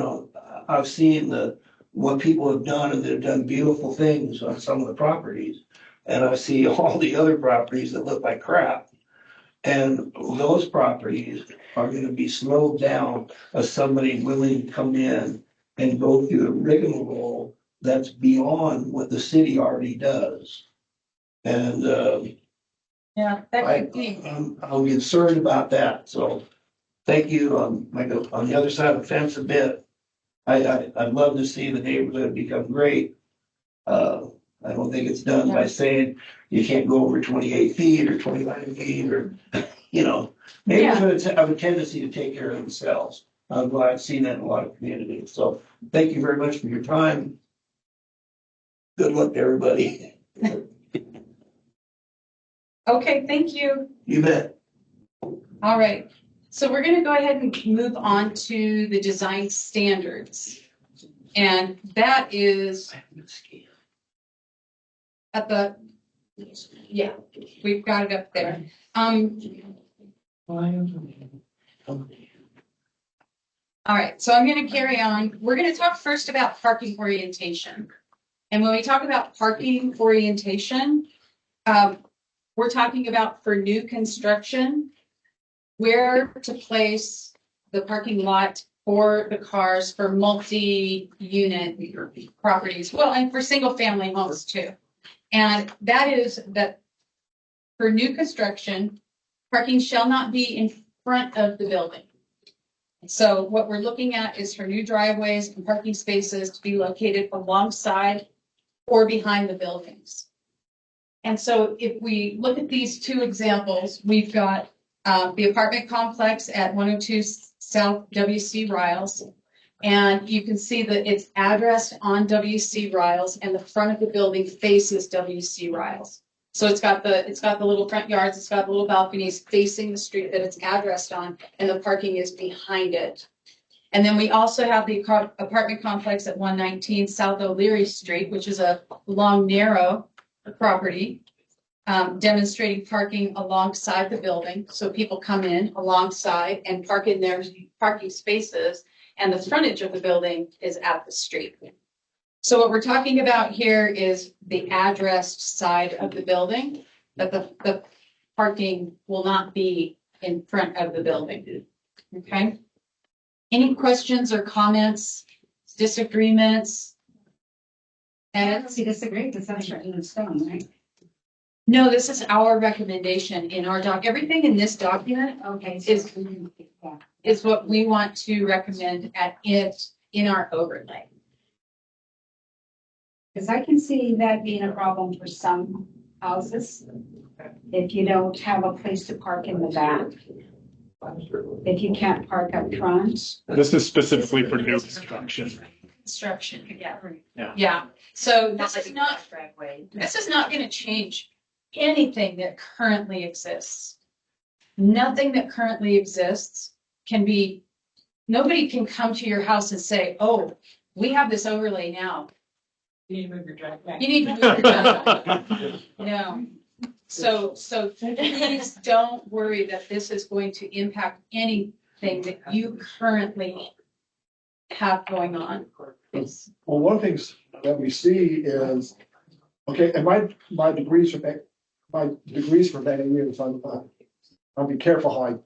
what people have done, and they've done beautiful things on some of the properties. And I see all the other properties that look like crap. And those properties are going to be slowed down as somebody willing to come in and go through the rigmarole that's beyond what the city already does. And Yeah, that could be. I'm concerned about that. So thank you. On the other side of the fence a bit. I'd love to see the neighborhood become great. I don't think it's done by saying you can't go over 28 feet or 29 feet or, neighborhoods have a tendency to take care of themselves. I've seen that in a lot of communities. So thank you very much for your time. Good luck to everybody. Okay, thank you. You bet. All right. So we're going to go ahead and move on to the design standards. And that is at the Yeah, we've got it up there. All right, so I'm going to carry on. We're going to talk first about parking orientation. And when we talk about parking orientation, we're talking about for new construction, where to place the parking lot for the cars for multi-unit properties. Well, and for single-family homes too. And that is that for new construction, parking shall not be in front of the building. So what we're looking at is for new driveways and parking spaces to be located alongside or behind the buildings. And so if we look at these two examples, we've got the apartment complex at 102 South WC Riles. And you can see that it's addressed on WC Riles and the front of the building faces WC Riles. So it's got the little front yards, it's got the little balconies facing the street that it's addressed on, and the parking is behind it. And then we also have the apartment complex at 119 South O'Leary Street, which is a long, narrow property, demonstrating parking alongside the building. So people come in alongside and park in their parking spaces, and the frontage of the building is at the street. So what we're talking about here is the addressed side of the building, that the parking will not be in front of the building. Okay? Any questions or comments, disagreements? And we disagree because that's written in stone, right? No, this is our recommendation in our doc. Everything in this document is what we want to recommend in our overlay. Because I can see that being a problem for some houses. If you don't have a place to park in the back. If you can't park up front. This is specifically for new construction. Construction, yeah. Yeah. Yeah. So this is not going to change anything that currently exists. Nothing that currently exists nobody can come to your house and say, oh, we have this overlay now. You need to move your driveway. You need to move your driveway. No. So please don't worry that this is going to impact anything that you currently have going on. Well, one of the things that we see is, okay, and my degrees for many years, I'll be careful how I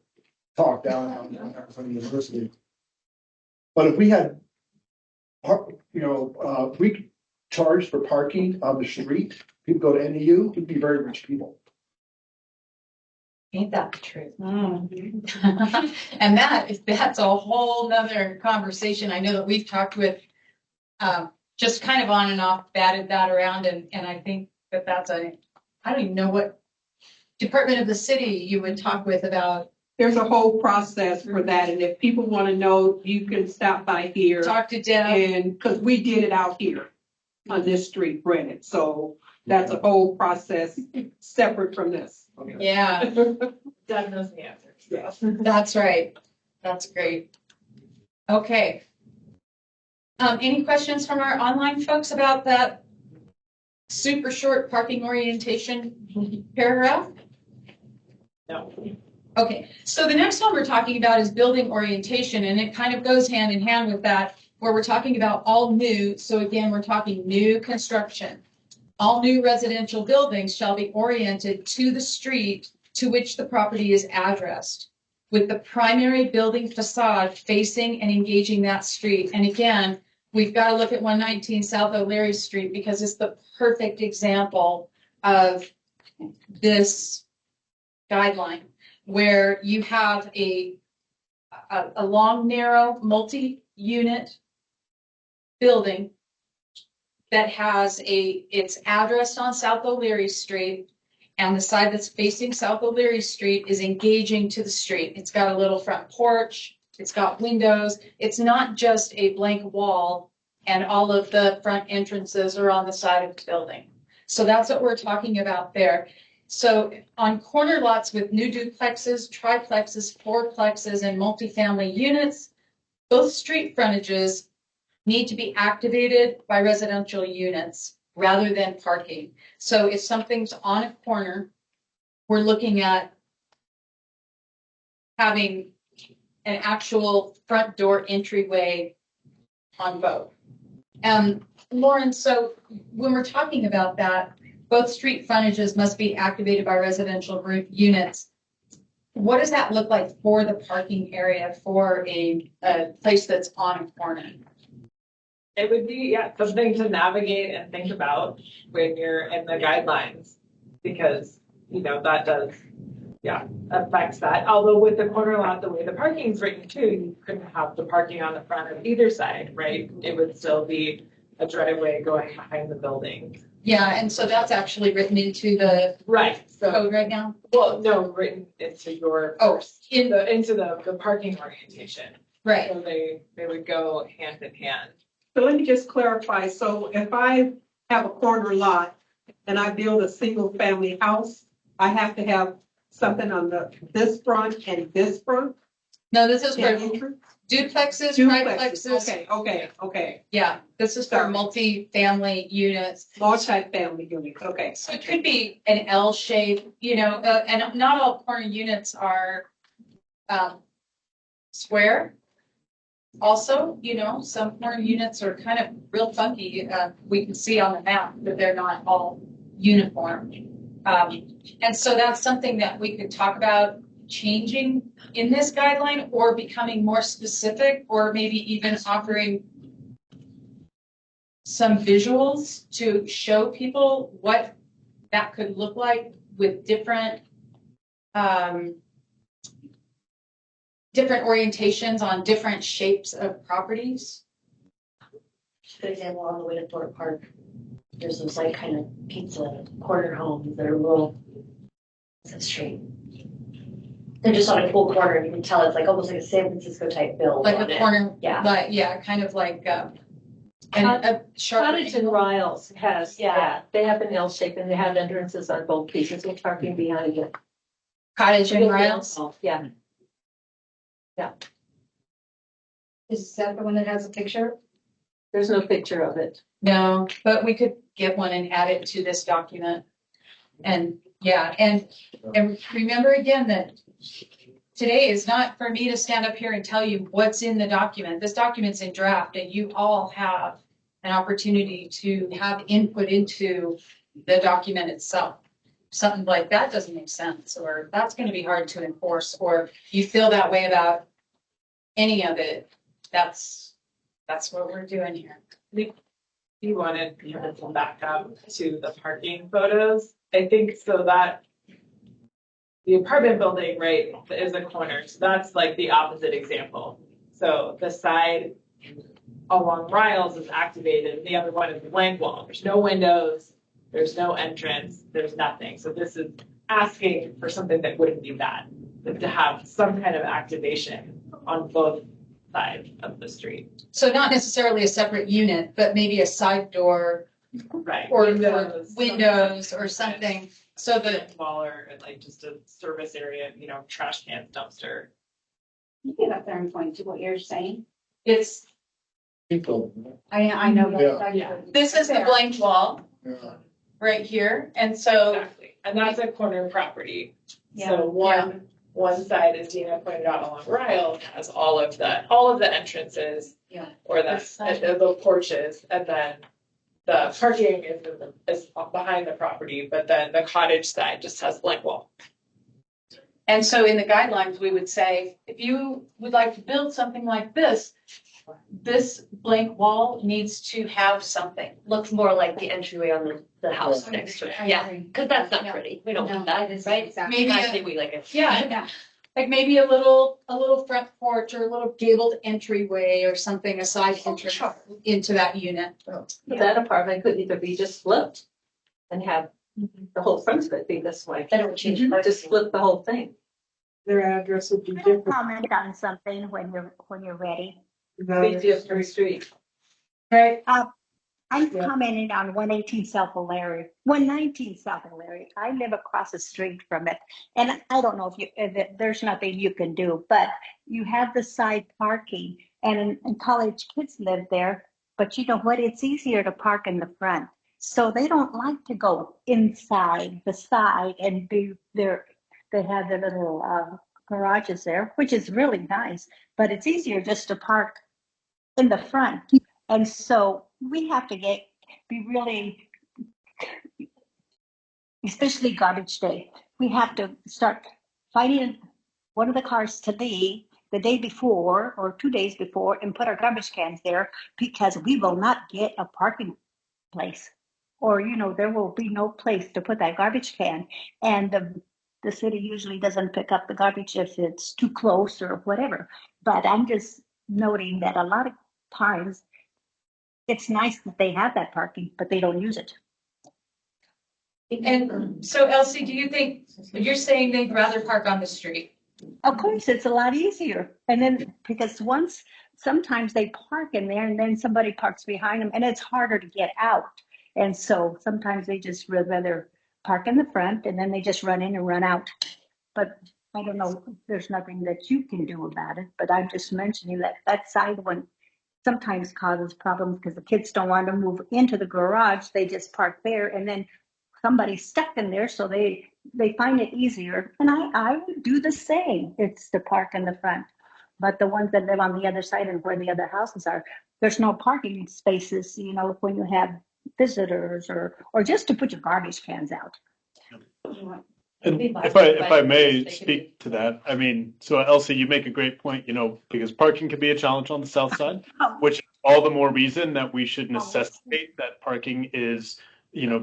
talk down on university. But if we had, we charged for parking on the street, people go to NEU, we'd be very rich people. Ain't that the truth? And that's a whole nother conversation. I know that we've talked with, just kind of on and off, batted that around, and I think that's I don't even know what department of the city you would talk with about. There's a whole process for that, and if people want to know, you can stop by here. Talk to Deb. And because we did it out here on this street, Brannen, so that's a whole process separate from this. Yeah. Deb knows the answer. Yes. That's right. That's great. Okay. Any questions from our online folks about that super short parking orientation paragraph? No. Okay, so the next one we're talking about is building orientation, and it kind of goes hand in hand with that, where we're talking about all new. So again, we're talking new construction. All new residential buildings shall be oriented to the street to which the property is addressed, with the primary building facade facing and engaging that street. And again, we've got to look at 119 South O'Leary Street because it's the perfect example of this guideline, where you have a long, narrow, multi-unit building that has it's addressed on South O'Leary Street, and the side that's facing South O'Leary Street is engaging to the street. It's got a little front porch, it's got windows. It's not just a blank wall and all of the front entrances are on the side of the building. So that's what we're talking about there. So on corner lots with new duplexes, triplexes, fourplexes, and multifamily units, both street frontages need to be activated by residential units. rather than parking. So if something's on a corner, we're looking at having an actual front door entryway on both. Lauren, so when we're talking about that, both street frontages must be activated by residential roof units. What does that look like for the parking area for a place that's on a corner? It would be, something to navigate and think about when you're in the guidelines, because, that does, affects that. Although with the corner lot, the way the parking's written too, you couldn't have the parking on the front of either side, right? It would still be a driveway going behind the building. Yeah, and so that's actually written into the code right now? Well, no, written into your, into the parking orientation. Right. So they would go hand in hand. So let me just clarify. So if I have a corner lot and I build a single family house, I have to have something on this front and this front? No, this is for duplexes, triplexes. Okay. Yeah, this is for multi-family units. Multi-family units, okay. So it could be an L shape, and not all corner units are square. Also, some corner units are kind of real funky. We can see on the map that they're not all uniform. And so that's something that we could talk about changing in this guideline, or becoming more specific, or maybe even offering some visuals to show people what that could look like with different orientations on different shapes of properties. For example, on the way to Thorpe Park, there's those like kind of pizza corner homes that are little, it's a street. They're just on a cool corner, and you can tell it's like almost like a San Francisco type build. Like a corner, yeah, kind of like Cottage and Riles has, they have an L shape and they have entrances on both pieces with parking behind it. Cottage and Riles? Yeah. Is that the one that has a picture? There's no picture of it. No, but we could get one and add it to this document. And and remember again that today is not for me to stand up here and tell you what's in the document. This document's in draft, and you all have an opportunity to have input into the document itself. Something like that doesn't make sense, or that's going to be hard to enforce, or you feel that way about any of it. That's what we're doing here. You wanted to back up to the parking photos. I think so that the apartment building, right, is a corner. So that's like the opposite example. So the side along Riles is activated. The other one is a blank wall. There's no windows. There's no entrance. There's nothing. So this is asking for something that wouldn't be that, but to have some kind of activation on both sides of the street. So not necessarily a separate unit, but maybe a side door, right? Or windows or something. So that smaller, like just a service area, trash can, dumpster. You get up there and point to what you're saying. It's. I know that. Yeah. This is the blank wall. Yeah. Right here, and so. Exactly, and that's a corner property. Yeah. So one side, as Dina pointed out along Riles, has all of the entrances. Yeah. Or the porches, and then the parking is behind the property, but then the cottage side just has blank wall. And so in the guidelines, we would say, if you would like to build something like this blank wall needs to have something. Looks more like the entryway on the house next to it. Yeah, because that's not pretty. We don't want that, right? Exactly. Actually, we like it. Yeah. Like maybe a little front porch or a little gabled entryway or something, a side entrance into that unit. But that apartment could either be just flipped and have the whole front of it be this way. Then it would change. Or just flip the whole thing. Their address would be Can I different. comment on something when you're ready? 50th Street. Right. I'm commenting on 119 South Larry. I live across the street from it. And I don't know if there's nothing you can do, but you have the side parking and college kids live there. But you know what? It's easier to park in the front. So they don't like to go inside the side and be there. They have their little garages there, which is really nice, but it's easier just to park in the front. And so we have to be really, especially garbage day, we have to start finding one of the cars to leave the day before or 2 days before and put our garbage cans there because we will not get a parking place. Or, there will be no place to put that garbage can. And the city usually doesn't pick up the garbage if it's too close or whatever. But I'm just noting that a lot of times it's nice that they have that parking, but they don't use it. And so Elsie, do you think, you're saying they'd rather park on the street? Of course, it's a lot easier. And then, because sometimes they park in there and then somebody parks behind them and it's harder to get out. And so sometimes they just would rather park in the front and then they just run in and run out. But I don't know, there's nothing that you can do about it, but I'm just mentioning that side one sometimes causes problems because the kids don't want to move into the garage. They just park there and then somebody's stuck in there, so they find it easier. And I would do the same. It's to park in the front. But the ones that live on the other side and where the other houses are, there's no parking spaces, when you have visitors or just to put your garbage cans out. And if I may speak to that, I mean, so Elsie, you make a great point, because parking can be a challenge on the south side, which is all the more reason that we should necessitate that parking is,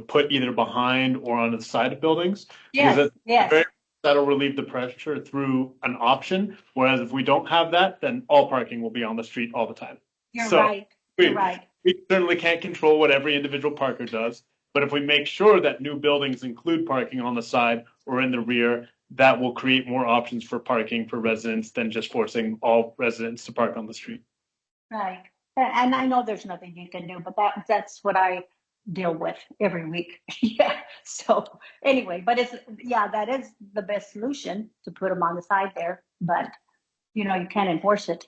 put either behind or on the side of buildings. Yes, yes. That'll relieve the pressure through an option, whereas if we don't have that, then all parking will be on the street all the time. You're right. You're right. We certainly can't control what every individual parker does, but if we make sure that new buildings include parking on the side or in the rear, that will create more options for parking for residents than just forcing all residents to park on the street. Right. And I know there's nothing you can do, but that's what I deal with every week. Yeah. So anyway, but that is the best solution to put them on the side there, but you can't enforce it.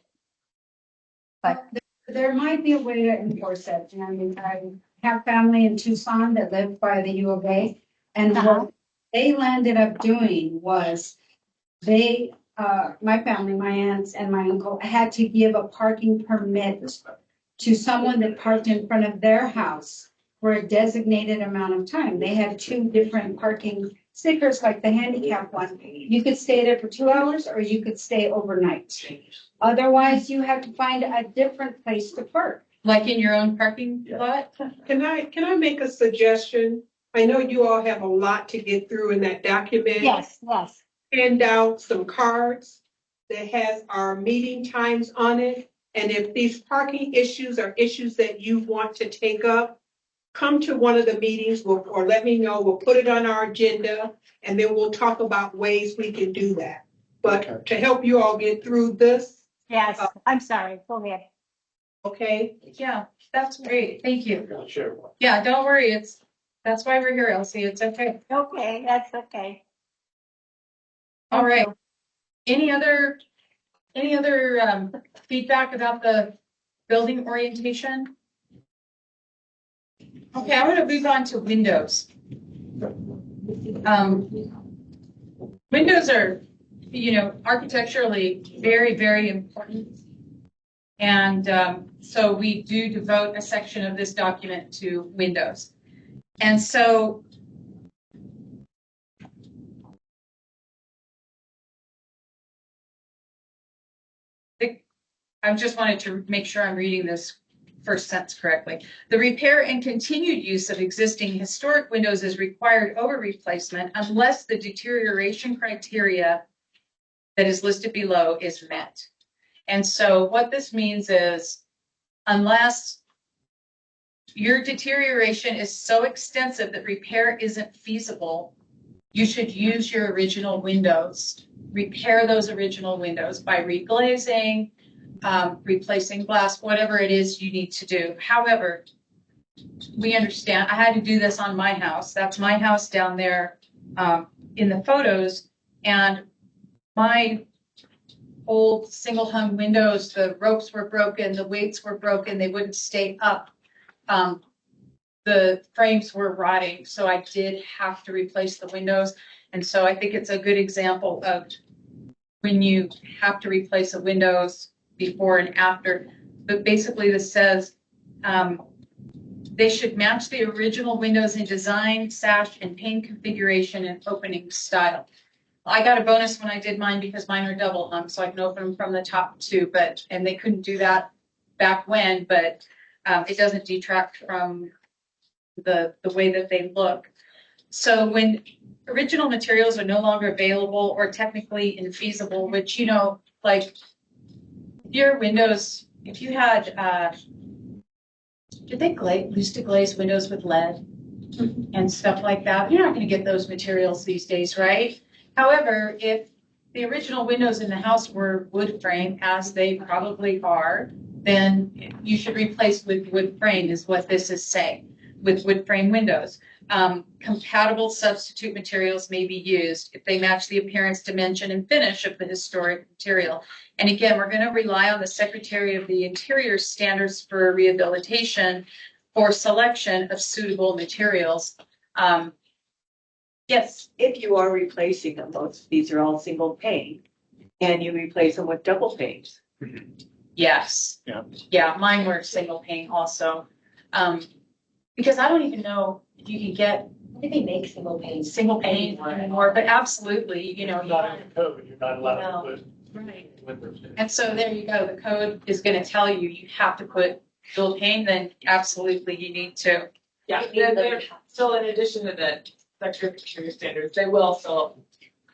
But there might be a way to enforce it. I mean, I have family in Tucson that live by the U of A, and what they ended up doing was my family, my aunts and my uncle had to give a parking permit to someone that parked in front of their house for a designated amount of time. They had 2 different parking stickers, like the handicap one. You could stay there for 2 hours or you could stay overnight. Otherwise, you have to find a different place to park. Like in your own parking lot? Can I make a suggestion? I know you all have a lot to get through in that document. Yes. Hand out some cards that has our meeting times on it. And if these parking issues are issues that you want to take up, come to one of the meetings or let me know. We'll put it on our agenda and then we'll talk about ways we can do that. But to help you all get through this. Yes, I'm sorry. Go ahead. Okay. Yeah, that's great. Thank you. Sure. Yeah, don't worry. That's why we're here, Elsie. It's okay. Okay, that's okay. All right. Any other feedback about the building orientation? Okay, I want to move on to windows. Windows are, architecturally very, very important. And so we do devote a section of this document to windows. And so I just wanted to make sure I'm reading this first sentence correctly. The repair and continued use of existing historic windows is required over replacement unless the deterioration criteria that is listed below is met. And so what this means is, unless your deterioration is so extensive that repair isn't feasible, you should use your original windows. Repair those original windows by reglazing, replacing glass, whatever it is you need to do. However, we understand, I had to do this on my house. That's my house down there in the photos. And my old single hung windows, the ropes were broken, the weights were broken, they wouldn't stay up. the frames were rotting, so I did have to replace the windows. And so I think it's a good example of when you have to replace the windows before and after. But basically this says, they should match the original windows in design, sash, and pane configuration and opening style. I got a bonus when I did mine because mine are double hung, so I can open them from the top too, and they couldn't do that back when, but it doesn't detract from the way that they look. So when original materials are no longer available or technically infeasible, which, you know, like your windows, if you had, did they used to glaze windows with lead and stuff like that? You're not going to get those materials these days, right? However, if the original windows in the house were wood frame, as they probably are, then you should replace with wood frame, is what this is saying, with wood frame windows. Compatible substitute materials may be used if they match the appearance, dimension, and finish of the historic material. And again, we're going to rely on the Secretary of the Interior standards for rehabilitation for selection of suitable materials. Yes. If you are replacing them, these are all single pane, and you replace them with double panes. Yes. Yeah. Yeah, mine were single pane also. Because I don't even know if you can get. Why do they make single pane anymore? But absolutely, you know. Not in the code, you're not allowed to put. Right. Windows in. And so there you go. The code is going to tell you you have to put dual pane. Then absolutely you need to. Yeah, they're still, in addition to the Secretary of Interior standards, they will still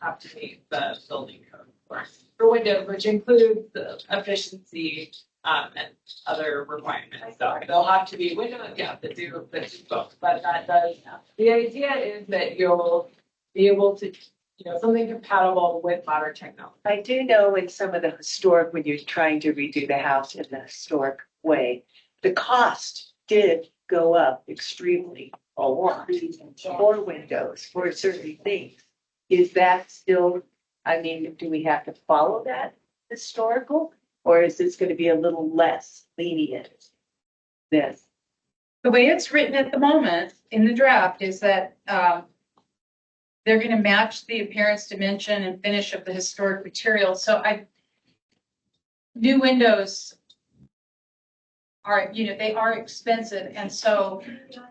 have to meet the building code, of course, for windows, which includes the efficiency and other requirements. So they'll have to be windows, yeah, that do both. But that does, the idea is that you'll be able to, you know, something compatible with modern technology. I do know in some of the historic, when you're trying to redo the house in the historic way, the cost did go up extremely a lot for windows, for certain things. Is that still, I mean, do we have to follow that historical? Or is this going to be a little less lenient? This. The way it's written at the moment in the draft is that they're going to match the appearance, dimension, and finish of the historic material. So new windows are, you know, they are expensive. And so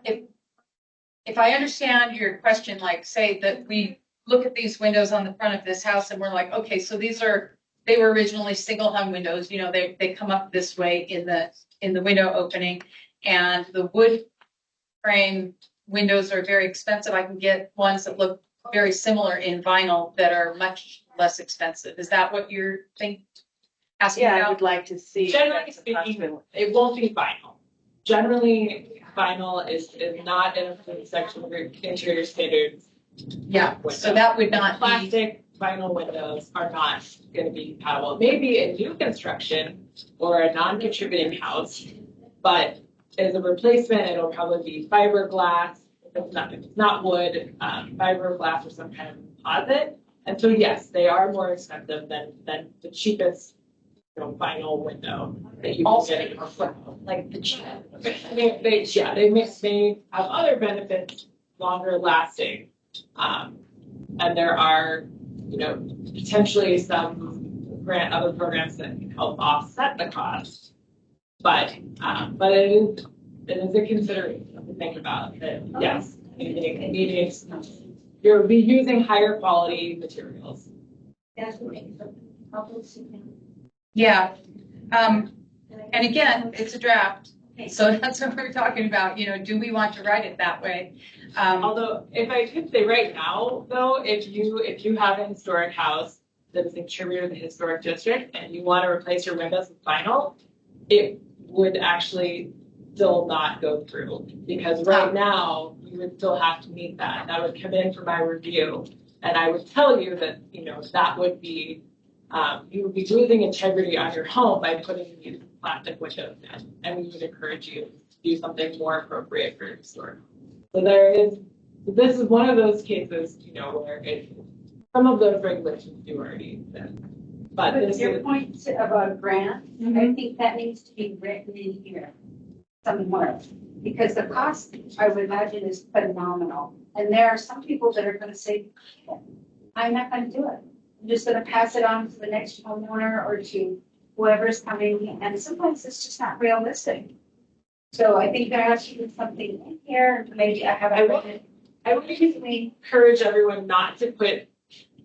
if I understand your question, like say that we look at these windows on the front of this house and we're like, okay, so they were originally single hung windows, you know, they come up this way in the window opening, and the wood frame windows are very expensive. I can get ones that look very similar in vinyl that are much less expensive. Is that what you're asking about? I would like to see. Generally speaking, it won't be vinyl. Generally, vinyl is not in a section of interior standards. Yeah, so that would not be. Plastic vinyl windows are not going to be compatible. Maybe a new construction or a non-contributing house, but as a replacement, it'll probably be fiberglass. If it's not wood, fiberglass or some kind of composite. And so yes, they are more expensive than the cheapest, you know, vinyl window that you can get. like the cheap. They may have other benefits, longer lasting. And there are, you know, potentially some other programs that can help offset the cost. But it is a consideration to think about that. Yes, you'll be using higher quality materials. Yeah. And again, it's a draft. So that's what we're talking about. You know, do we want to write it that way? Although, if I could say right now, though, if you have a historic house that is contributed to the historic district and you want to replace your windows with vinyl, it would actually still not go through, because right now you would still have to meet that. That would come in for my review, and I would tell you that, you know, that would be you would be losing integrity on your home by putting these plastic windows in, and we would encourage you to do something more appropriate for your historic. So this is one of those cases, you know, where some of those regulations do already exist. But your point about grant, I think that needs to be written in here somewhere. Because the cost, I would imagine, is phenomenal. And there are some people that are gonna say, I'm not gonna do it. I'm just gonna pass it on to the next homeowner or to whoever's coming, and sometimes it's just not realistic. So I think there has to be something in here, maybe I haven't read it. I would encourage everyone not to put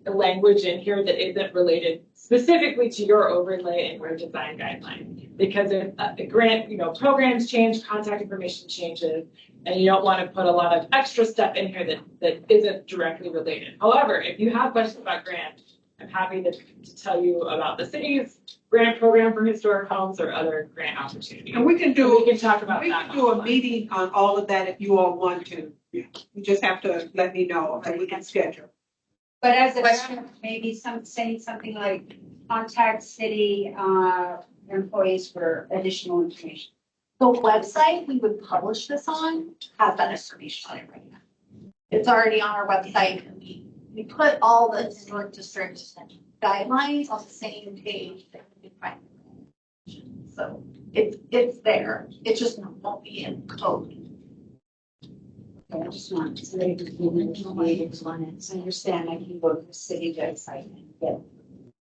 the language in here that isn't related specifically to your overlay and your design guideline. Because if the grant, programs change, contact information changes, and you don't want to put a lot of extra stuff in here that isn't directly related. However, if you have questions about grant, I'm happy to tell you about the city's grant program for historic homes or other grant opportunities. And we can talk about that. We can do a meeting on all of that if you all want to. You just have to let me know and we can schedule. But as a question, maybe saying something like contact city employees for additional information. The website we would publish this on has that information on it right now. It's already on our website, and we put all the historic district guidelines on the same page that you can find. So it's there. It just won't be in code. I just want somebody to be meetings on it. So I understand I can go to the city website and get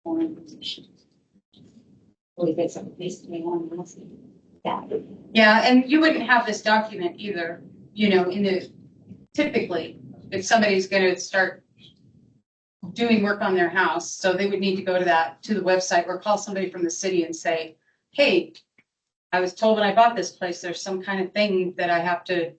more information. Or if it's a place to me on that. Yeah, and you wouldn't have this document either, typically, if somebody's gonna start doing work on their house, so they would need to go to the website or call somebody from the city and say, hey, I was told when I bought this place, there's some kind of thing that I have to,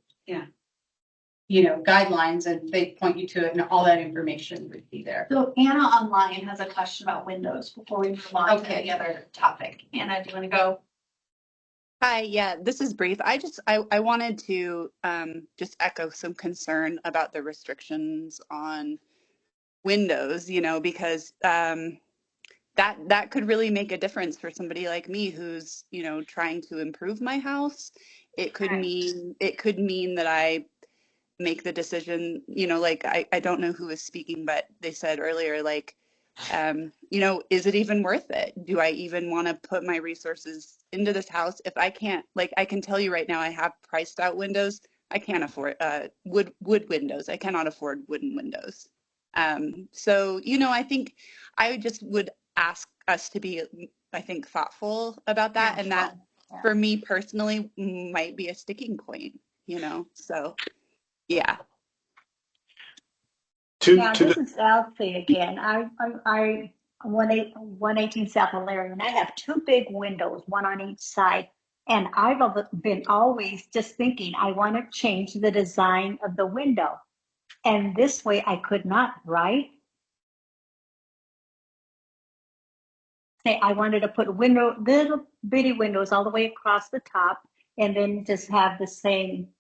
guidelines, and they point you to it, and all that information would be there. So Anna online has a question about windows before we move on to the other topic. Anna, do you want to go? Hi, yeah, this is brief. I wanted to just echo some concern about the restrictions on windows, because that could really make a difference for somebody like me who's, trying to improve my house. It could mean that I make the decision, I don't know who was speaking, but they said earlier, is it even worth it? Do I even want to put my resources into this house if I can't, I can tell you right now, I have priced out windows. I can't afford wood windows. I cannot afford wooden windows. So, I think I would ask us to be, thoughtful about that. And that for me personally might be a sticking point, so yeah. This is Alfie again. I'm 118 South Larry, and I have two big windows, one on each side. And I've been always just thinking I want to change the design of the window. And this way I could not, right? Say I wanted to put little bitty windows all the way across the top and then just have the same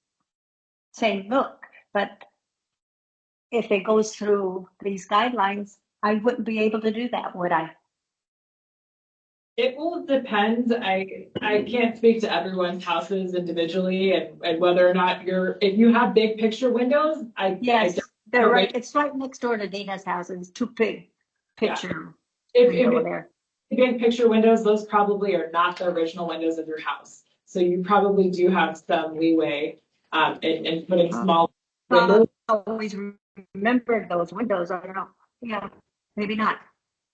look. But if it goes through these guidelines, I wouldn't be able to do that, would I? It will depend. I can't speak to everyone's houses individually and whether or not if you have big picture windows, they're right. It's right next door to Dina's house. It's too big picture window there. Big picture windows, those probably are not the original windows of your house. So you probably do have some leeway in putting small windows. I always remember those windows. I don't know. Yeah, maybe not.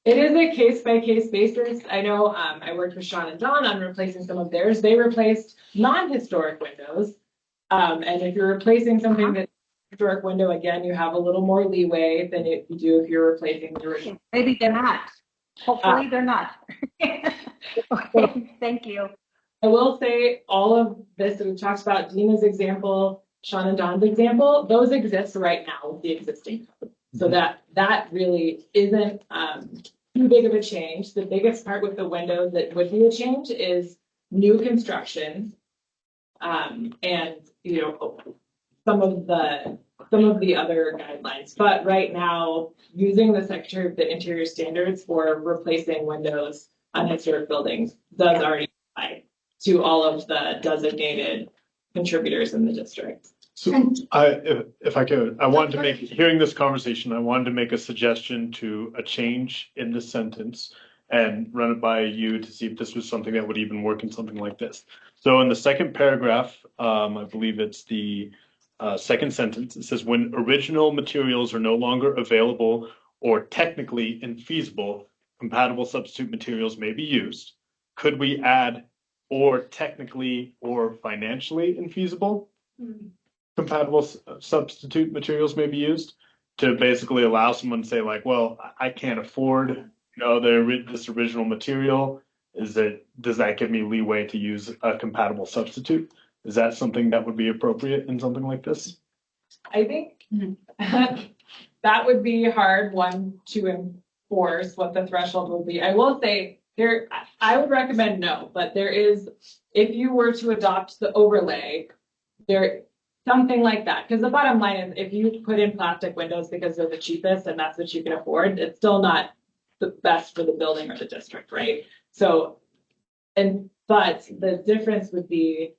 It is a case-by-case basis. I know I worked with Sean and John on replacing some of theirs. They replaced non-historic windows. And if you're replacing something that's a historic window, again, you have a little more leeway than you do if you're replacing the original. Maybe they're not. Hopefully they're not. Okay, thank you. I will say all of this that we've talked about, Dina's example, Sean and Don's example, those exist right now with the existing code. So that really isn't too big of a change. The biggest part with the windows that would be a change is new construction, and some of the other guidelines. But right now, using the Secretary of the Interior standards for replacing windows on historic buildings does already apply to all of the designated contributors in the district. So if I could, hearing this conversation, I wanted to make a suggestion to a change in the sentence and run it by you to see if this was something that would even work in something like this. So in the second paragraph, I believe it's the second sentence, it says, when original materials are no longer available or technically infeasible, compatible substitute materials may be used. Could we add or technically or financially infeasible? Compatible substitute materials may be used to basically allow someone to say like, well, I can't afford, this original material. Does that give me leeway to use a compatible substitute? Is that something that would be appropriate in something like this? I think that would be hard one to enforce what the threshold would be. I will say here, I would recommend no, but there is, if you were to adopt the overlay, there, something like that. Because the bottom line is if you put in plastic windows because they're the cheapest and that's what you can afford, it's still not the best for the building or the district, right? So, but the difference would be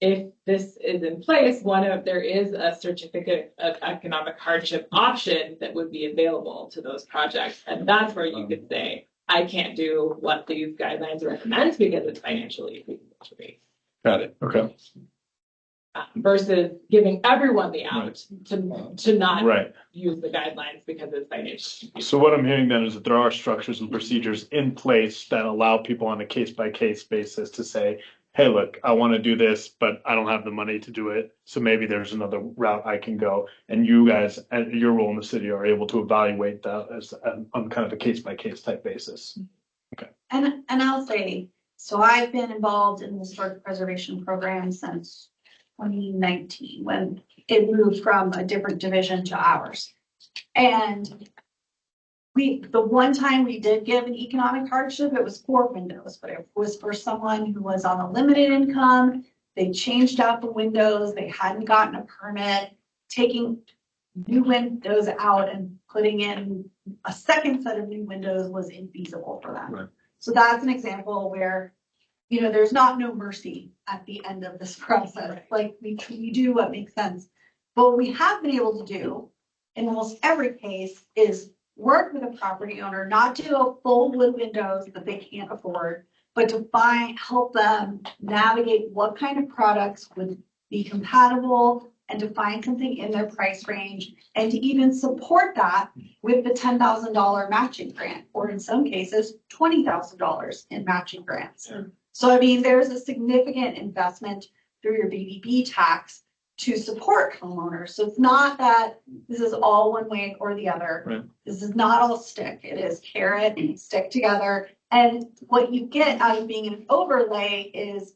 if this is in place, there is a certificate of economic hardship option that would be available to those projects. And that's where you could say, I can't do what these guidelines recommend because it's financially feasible to me. Got it. Okay. Versus giving everyone the out to not Right. use the guidelines because it's financial. So what I'm hearing then is that there are structures and procedures in place that allow people on a case by case basis to say, hey, look, I want to do this, but I don't have the money to do it. So maybe there's another route I can go. And you guys, and your role in the city, are able to evaluate that as on kind of a case by case type basis. Okay. And I'll say, so I've been involved in the historic preservation program since 2019, when it moved from a different division to ours. And the one time we did give an economic hardship, it was for windows, but it was for someone who was on a limited income. They changed out the windows, they hadn't gotten a permit. Taking new windows out and putting in a second set of new windows was infeasible for them. Right. So that's an example where, there's no mercy at the end of this process. Like we do what makes sense. But what we have been able to do in almost every case is work with a property owner, not to go full wood windows that they can't afford, but to help them navigate what kind of products would be compatible and to find something in their price range and to even support that with the $10,000 matching grant, or in some cases, $20,000 in matching grants. Yeah. So, there's a significant investment through your BBB tax to support homeowners. So it's not that this is all one way or the other. Right. This is not all stick. It is carrot and stick together. And what you get out of being an overlay is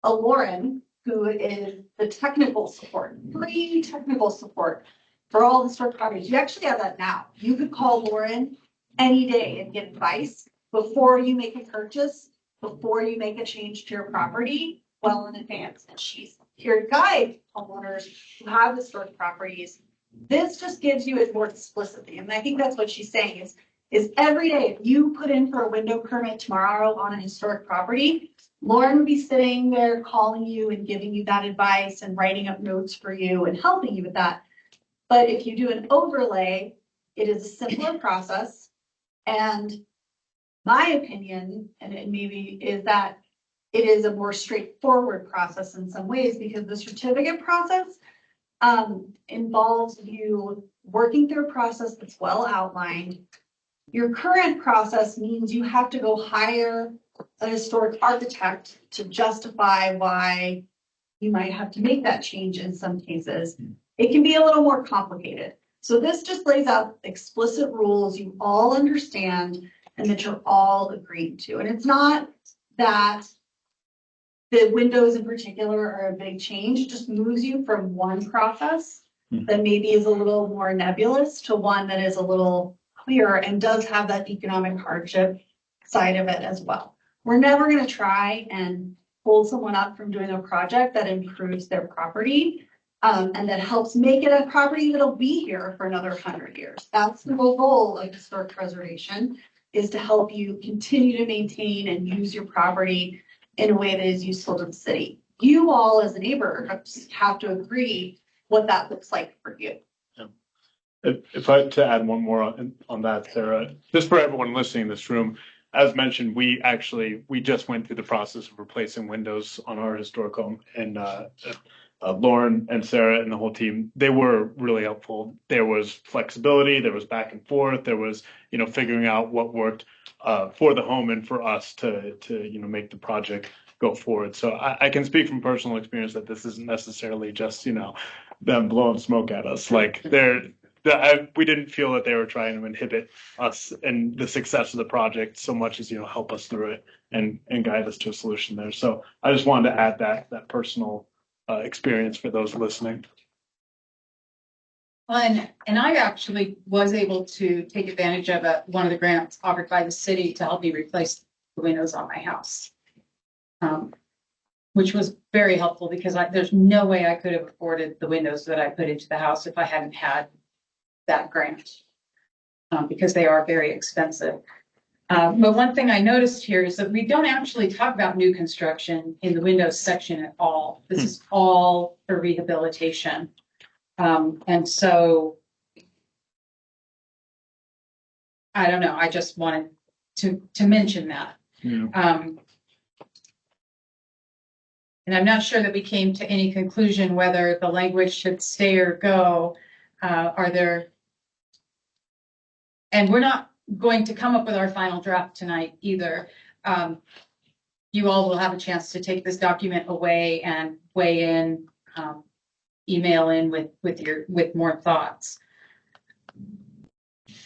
a Lauren, who is the technical support, free technical support for all the historic properties. You actually have that now. You could call Lauren any day and get advice before you make a purchase, before you make a change to your property, well in advance. And she's here to guide homeowners who have historic properties. This just gives you it more explicitly. And I think that's what she's saying is every day, if you put in for a window permit tomorrow on a historic property, Lauren would be sitting there calling you and giving you that advice and writing up notes for you and helping you with that. But if you do an overlay, it is a simpler process. And my opinion, and it maybe is that it is a more straightforward process in some ways, because the certificate process involves you working through a process that's well outlined. Your current process means you have to go hire a historic architect to justify why you might have to make that change in some cases. It can be a little more complicated. So this just lays out explicit rules you all understand and that you're all agreeing to. And it's not that the windows in particular are a big change. It just moves you from one process that maybe is a little more nebulous to one that is a little clearer and does have that economic hardship side of it as well. We're never going to try and hold someone up from doing a project that improves their property and that helps make it a property that'll be here for another 100 years. That's the whole goal of historic preservation, is to help you continue to maintain and use your property in a way that is useful to the city. You all as a neighbor have to agree what that looks like for you. If I to add one more on that, Sarah, just for everyone listening in this room, as mentioned, we just went through the process of replacing windows on our historic home, and Lauren and Sarah and the whole team, they were really helpful. There was flexibility, there was back and forth, there was, figuring out what worked for the home and for us to make the project go forward. So I can speak from personal experience that this isn't necessarily just, them blowing smoke at us. Like we didn't feel that they were trying to inhibit us and the success of the project so much as, help us through it and guide us to a solution there. So I just wanted to add that personal experience for those listening. And I actually was able to take advantage of one of the grants offered by the city to help me replace the windows on my house, which was very helpful because there's no way I could have afforded the windows that I put into the house if I hadn't had that grant, because they are very expensive. But one thing I noticed here is that we don't actually talk about new construction in the windows section at all. This is all for rehabilitation. And so, I don't know, I just wanted to mention that. Yeah. And I'm not sure that we came to any conclusion whether the language should stay or go. And we're not going to come up with our final draft tonight either. You all will have a chance to take this document away and weigh in, email in with more thoughts.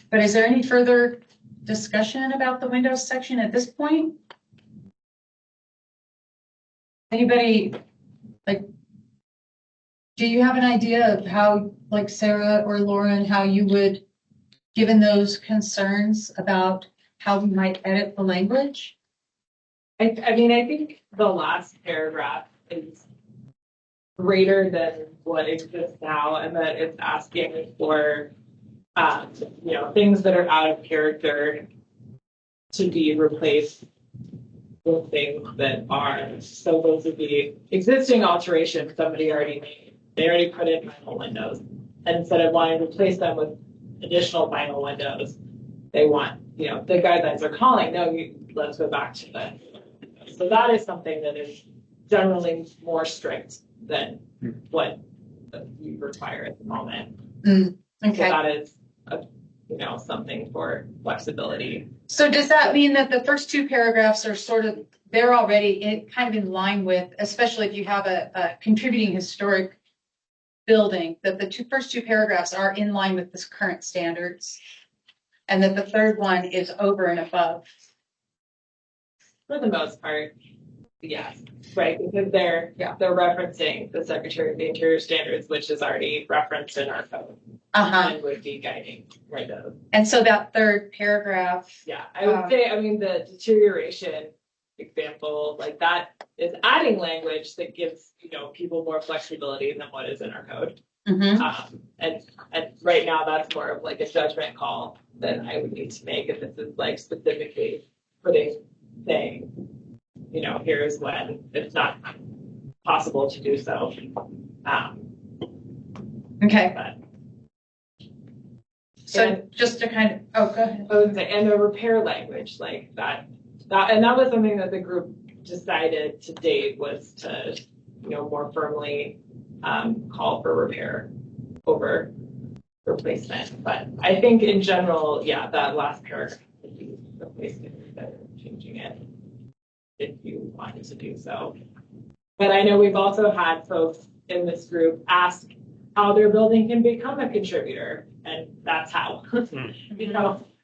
But is there any further discussion about the Windows section at this point? Anybody, do you have an idea of how, Sarah or Lauren, how you would, given those concerns about how we might edit the language? I think the last paragraph is greater than what exists now, and that it's asking for, things that are out of character to be replaced with things that are. So those would be existing alterations somebody already made. They already put in vinyl windows, and instead of wanting to replace them with additional vinyl windows, they want, the guidelines are calling, no, let's go back to that. So that is something that is generally more strict than what you require at the moment. Okay. So that is, something for flexibility. So does that mean that the first two paragraphs are they're already kind of in line with, especially if you have a contributing historic building, that the first two paragraphs are in line with this current standards, and that the third one is over and above? For the most part, yes, right, because they're referencing the Secretary of the Interior standards, which is already referenced in our code. And would be guiding windows. And so that third paragraph. Yeah, I would say, the deterioration example, that is adding language that gives, people more flexibility than what is in our code. And right now that's more of a judgment call that I would need to make if this is specifically saying, here's when it's not possible to do so. Okay. But, so just to kind of, go ahead. I was gonna say, and the repair language that was something that the group decided to date was to, more firmly call for repair over replacement. But I think in general, that last paragraph would be replaced instead of changing it if you wanted to do so. But I know we've also had folks in this group ask how their building can become a contributor, and that's how.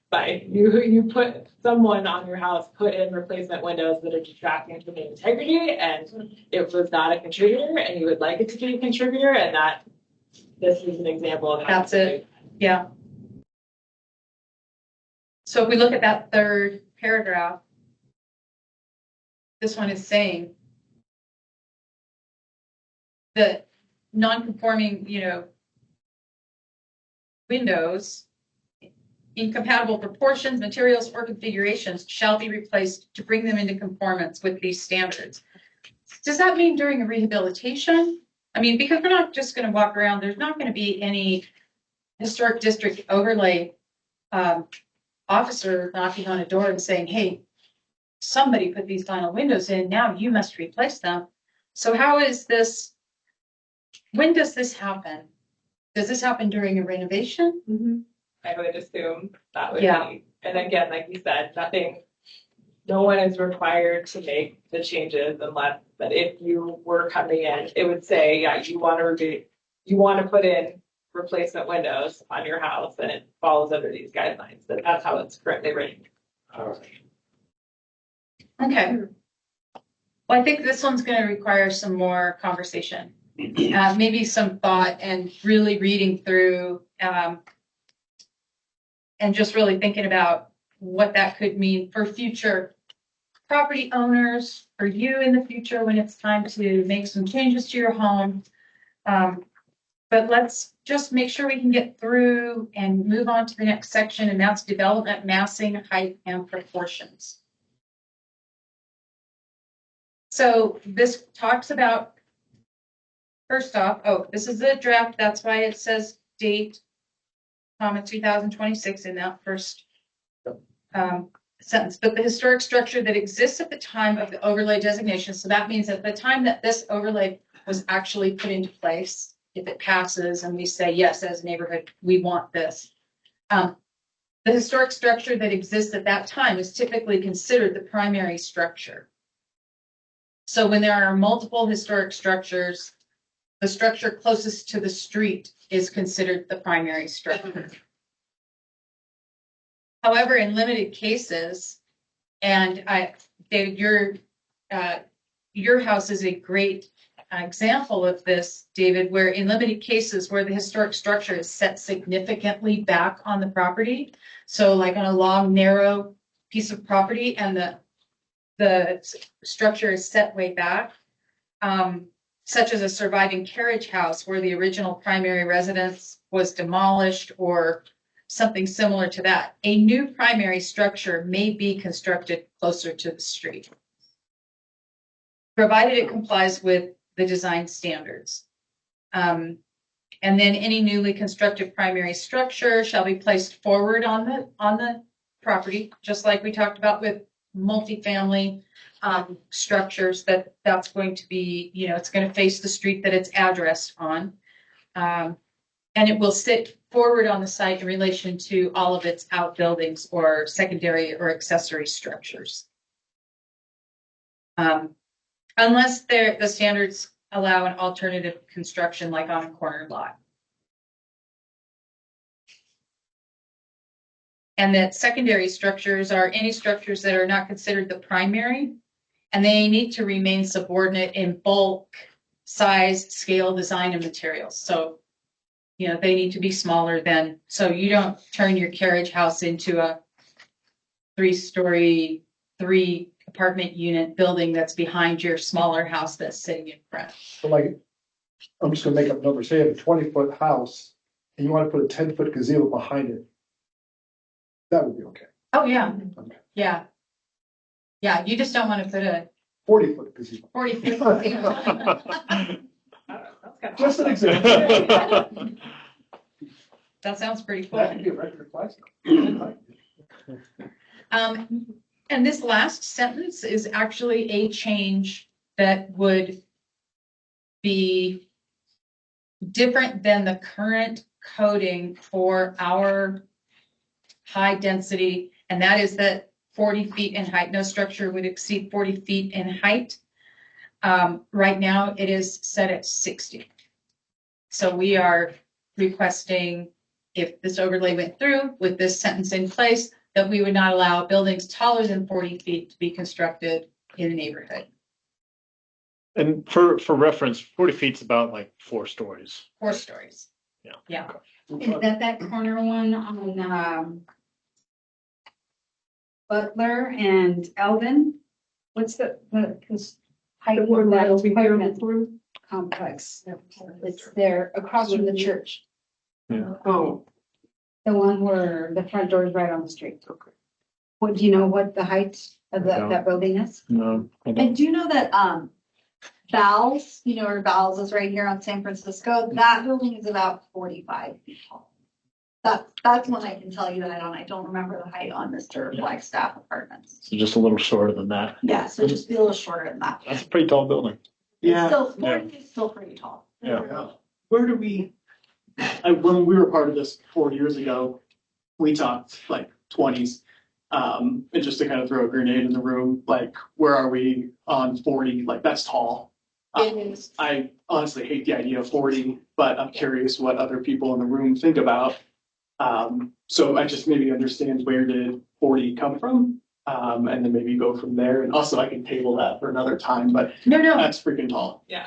By you put someone on your house, put in replacement windows that are detracting from the integrity, and it was not a contributor, and you would like it to be a contributor, and this is an example of how. That's it. Yeah. So if we look at that third paragraph, this one is saying that non-conforming, windows, incompatible proportions, materials, or configurations shall be replaced to bring them into conformance with these standards. Does that mean during a rehabilitation? Because we're not just going to walk around, there's not going to be any historic district overlay officer knocking on a door and saying, hey, somebody put these vinyl windows in, now you must replace them. So how is this, when does this happen? Does this happen during a renovation? I would assume that would Yeah. be, and again, like you said, no one is required to make the changes unless, but if you were coming in, it would say, yeah, you want to put in replacement windows on your house and it falls under these guidelines. That's how it's currently written. Okay. Well, I think this one's going to require some more conversation, maybe some thought and really reading through and just really thinking about what that could mean for future property owners, for you in the future when it's time to make some changes to your home. But let's just make sure we can get through and move on to the next section, and that's development, massing, height, and proportions. So this talks about, first off, this is a draft. That's why it says date, 2026 in that first sentence. But the historic structure that exists at the time of the overlay designation. So that means at the time that this overlay was actually put into place, if it passes and we say, yes, as a neighborhood, we want this. The historic structure that exists at that time is typically considered the primary structure. So when there are multiple historic structures, the structure closest to the street is considered the primary structure. However, in limited cases, and David, your house is a great example of this, David, where in limited cases where the historic structure is set significantly back on the property. So like on a long, narrow piece of property and the structure is set way back, such as a surviving carriage house where the original primary residence was demolished or something similar to that. A new primary structure may be constructed closer to the street, provided it complies with the design standards. And then any newly constructed primary structure shall be placed forward on the property, just like we talked about with multifamily structures, that's going to be, it's going to face the street that it's addressed on. And it will sit forward on the site in relation to all of its outbuildings or secondary or accessory structures. Unless the standards allow an alternative construction like on a corner lot. And that secondary structures are any structures that are not considered the primary, and they need to remain subordinate in bulk, size, scale, design, and materials. So, they need to be smaller than, so you don't turn your carriage house into a 3-story, 3-apartment unit building that's behind your smaller house that's sitting in front. So like, I'm just gonna make up numbers. Say you have a 20-foot house and you want to put a 10-foot gazebo behind it. That would be okay. Oh, yeah. Okay. Yeah. Yeah, you just don't want to put a 40-foot gazebo. 40-foot gazebo. Just an example. That sounds pretty cool. That could be a record price. And this last sentence is actually a change that would be different than the current coding for our high density, and that is that 40 feet in height, no structure would exceed 40 feet in height. Right now it is set at 60. So we are requesting, if this overlay went through with this sentence in place, that we would not allow buildings taller than 40 feet to be constructed in the neighborhood. And for reference, 40 feet's about like 4 stories. 4 stories. Yeah. Yeah. Is that corner one on Butler and Eldon? What's the height of that apartment complex? It's there across from the church. Yeah. Oh. The one where the front door is right on the street. Okay. What, do you know what the height of that building is? No. And do you know that Val's, where Val's is right here on San Francisco, that building is about 45 feet tall. That's one I can tell you that on. I don't remember the height on Mr. Flagstaff Apartments. So just a little shorter than that. Yeah, so just be a little shorter than that. That's a pretty tall building. Yeah. Still, 40 is still pretty tall. Yeah. Where do we, when we were part of this 4 years ago, we talked like 20s. And just to kind of throw a grenade in the room, like, where are we on 40? Like, that's tall. It is. I honestly hate the idea of 40, but I'm curious what other people in the room think about. So I just maybe understand, where did 40 come from? And then maybe go from there. And also I can table that for another time, but No, that's freaking tall. Yeah,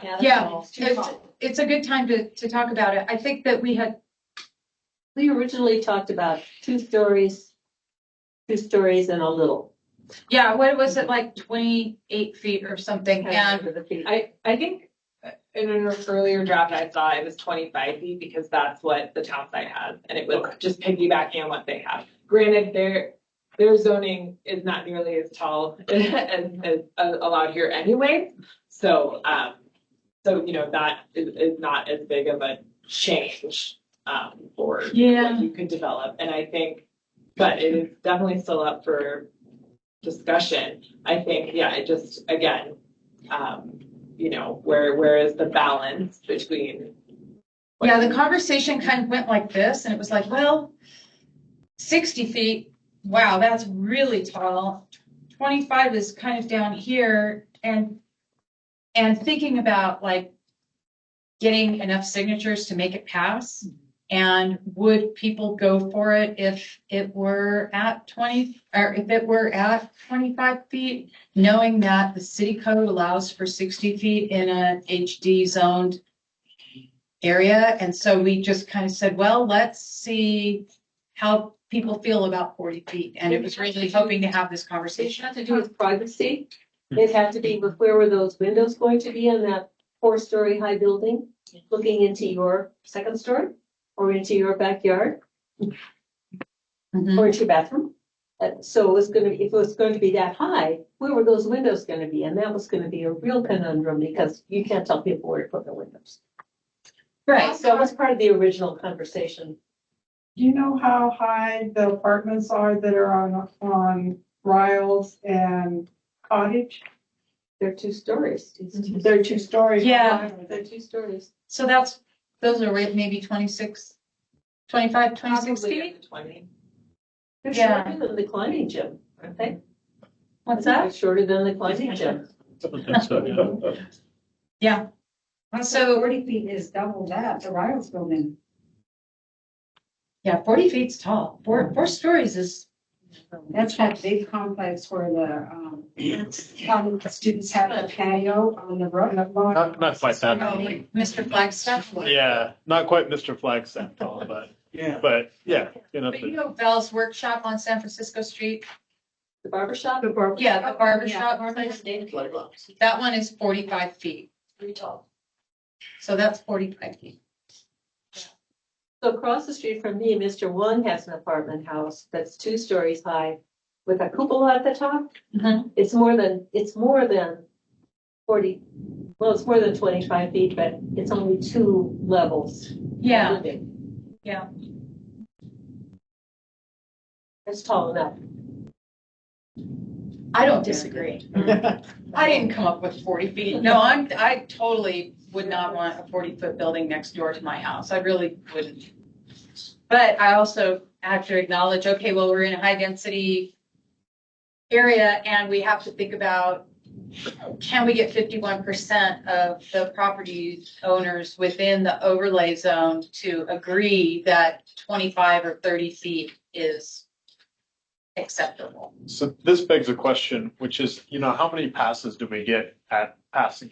it's a good time to talk about it. I think that We originally talked about 2 stories and a little. yeah, what was it, like 28 feet or something? And I think in an earlier draft I saw it was 25 feet because that's what the town site has, and it was just piggybacking on what they have. Granted, their zoning is not nearly as tall as allowed here anyway. So, you know, that is not as big of a change for what you could develop. And I think, but it is definitely still up for discussion. I think, yeah, it just, again, you know, where is the balance between? yeah, the conversation kind of went like this, and it was like, well, 60 feet, wow, that's really tall. 25 is kind of down here, and thinking about like getting enough signatures to make it pass. And would people go for it if it were at 20, or if it were at 25 feet, knowing that the city code allows for 60 feet in a HD zoned area? And so we just kind of said, well, let's see how people feel about 40 feet. And it was really hoping to have this conversation. It had to do with privacy. It had to be with where were those windows going to be in that 4-story high building, looking into your 2nd story or into your backyard or into your bathroom. So it was going to be, if it was going to be that high, where were those windows going to be? And that was going to be a real conundrum because you can't tell people where to put their windows. Right. So it was part of the original conversation. Do you know how high the apartments are that are on Riles and Cottage? They're 2 stories. They're 2 stories. Yeah. They're 2 stories. So those are maybe 26, 25, 26 feet? 20. They're Yeah. shorter than the climbing gym, aren't they? What's They're that? shorter than the climbing gym. Yeah. So 40 feet is double that, the Riles building. Yeah, 40 feet's tall. Four stories is. That's that big complex where the students have a patio on the road. Not quite that. Mr. Flagstaff. Yeah, not quite Mr. Flagstaff tall, but yeah, you know. But you know Bell's Workshop on San Francisco Street? The barber shop? Yeah, the barber shop. That one is 45 feet. Pretty tall. So that's 45 feet. So across the street from me, Mr. Wong has an apartment house that's 2 stories high with a cupola at the top. It's more than 40. Well, it's more than 25 feet, but it's only 2 levels. Yeah. Yeah. It's tall enough. I don't disagree. I didn't come up with 40 feet. No, I totally would not want a 40-foot building next door to my house. I really wouldn't. But I also have to acknowledge, okay, well, we're in a high density area and we have to think about, can we get 51% of the property owners within the overlay zone to agree that 25 or 30 feet is acceptable? So this begs a question, which is, you know, how many passes do we get at passing?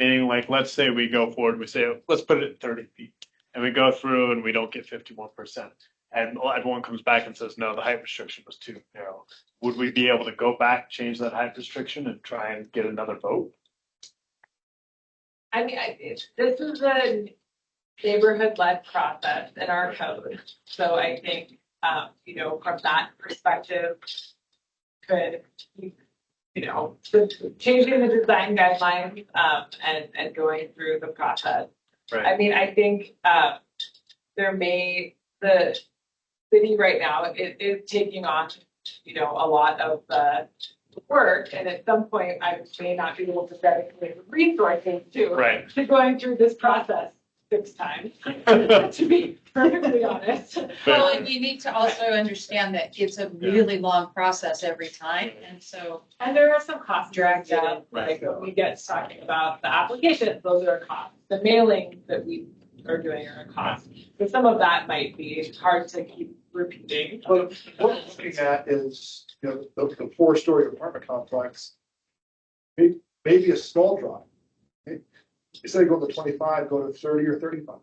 Meaning, like, let's say we go forward, we say, let's put it at 30 feet. And we go through and we don't get 51%. And everyone comes back and says, no, the height restriction was too narrow. Would we be able to go back, change that height restriction and try and get another vote? I mean, this is a neighborhood-led process in our code. So I think, you know, from that perspective, could, you know, changing the design guidelines and going through the process. Right. I mean, I think there may, city right now is taking on, a lot of the work. And at some point, I may not be able to dedicate resources to going through this process 6 times, to be perfectly honest. Well, and you need to also understand that it's a really long process every time, and so. And there are some costs dragged out. Like when we get talking about the application, those are costs. The mailing that we are doing are a cost. But some of that might be hard to keep repeating. But what we're looking at is, the 4-story apartment complex, maybe a small drop. Instead of going to 25, go to 30 or 35.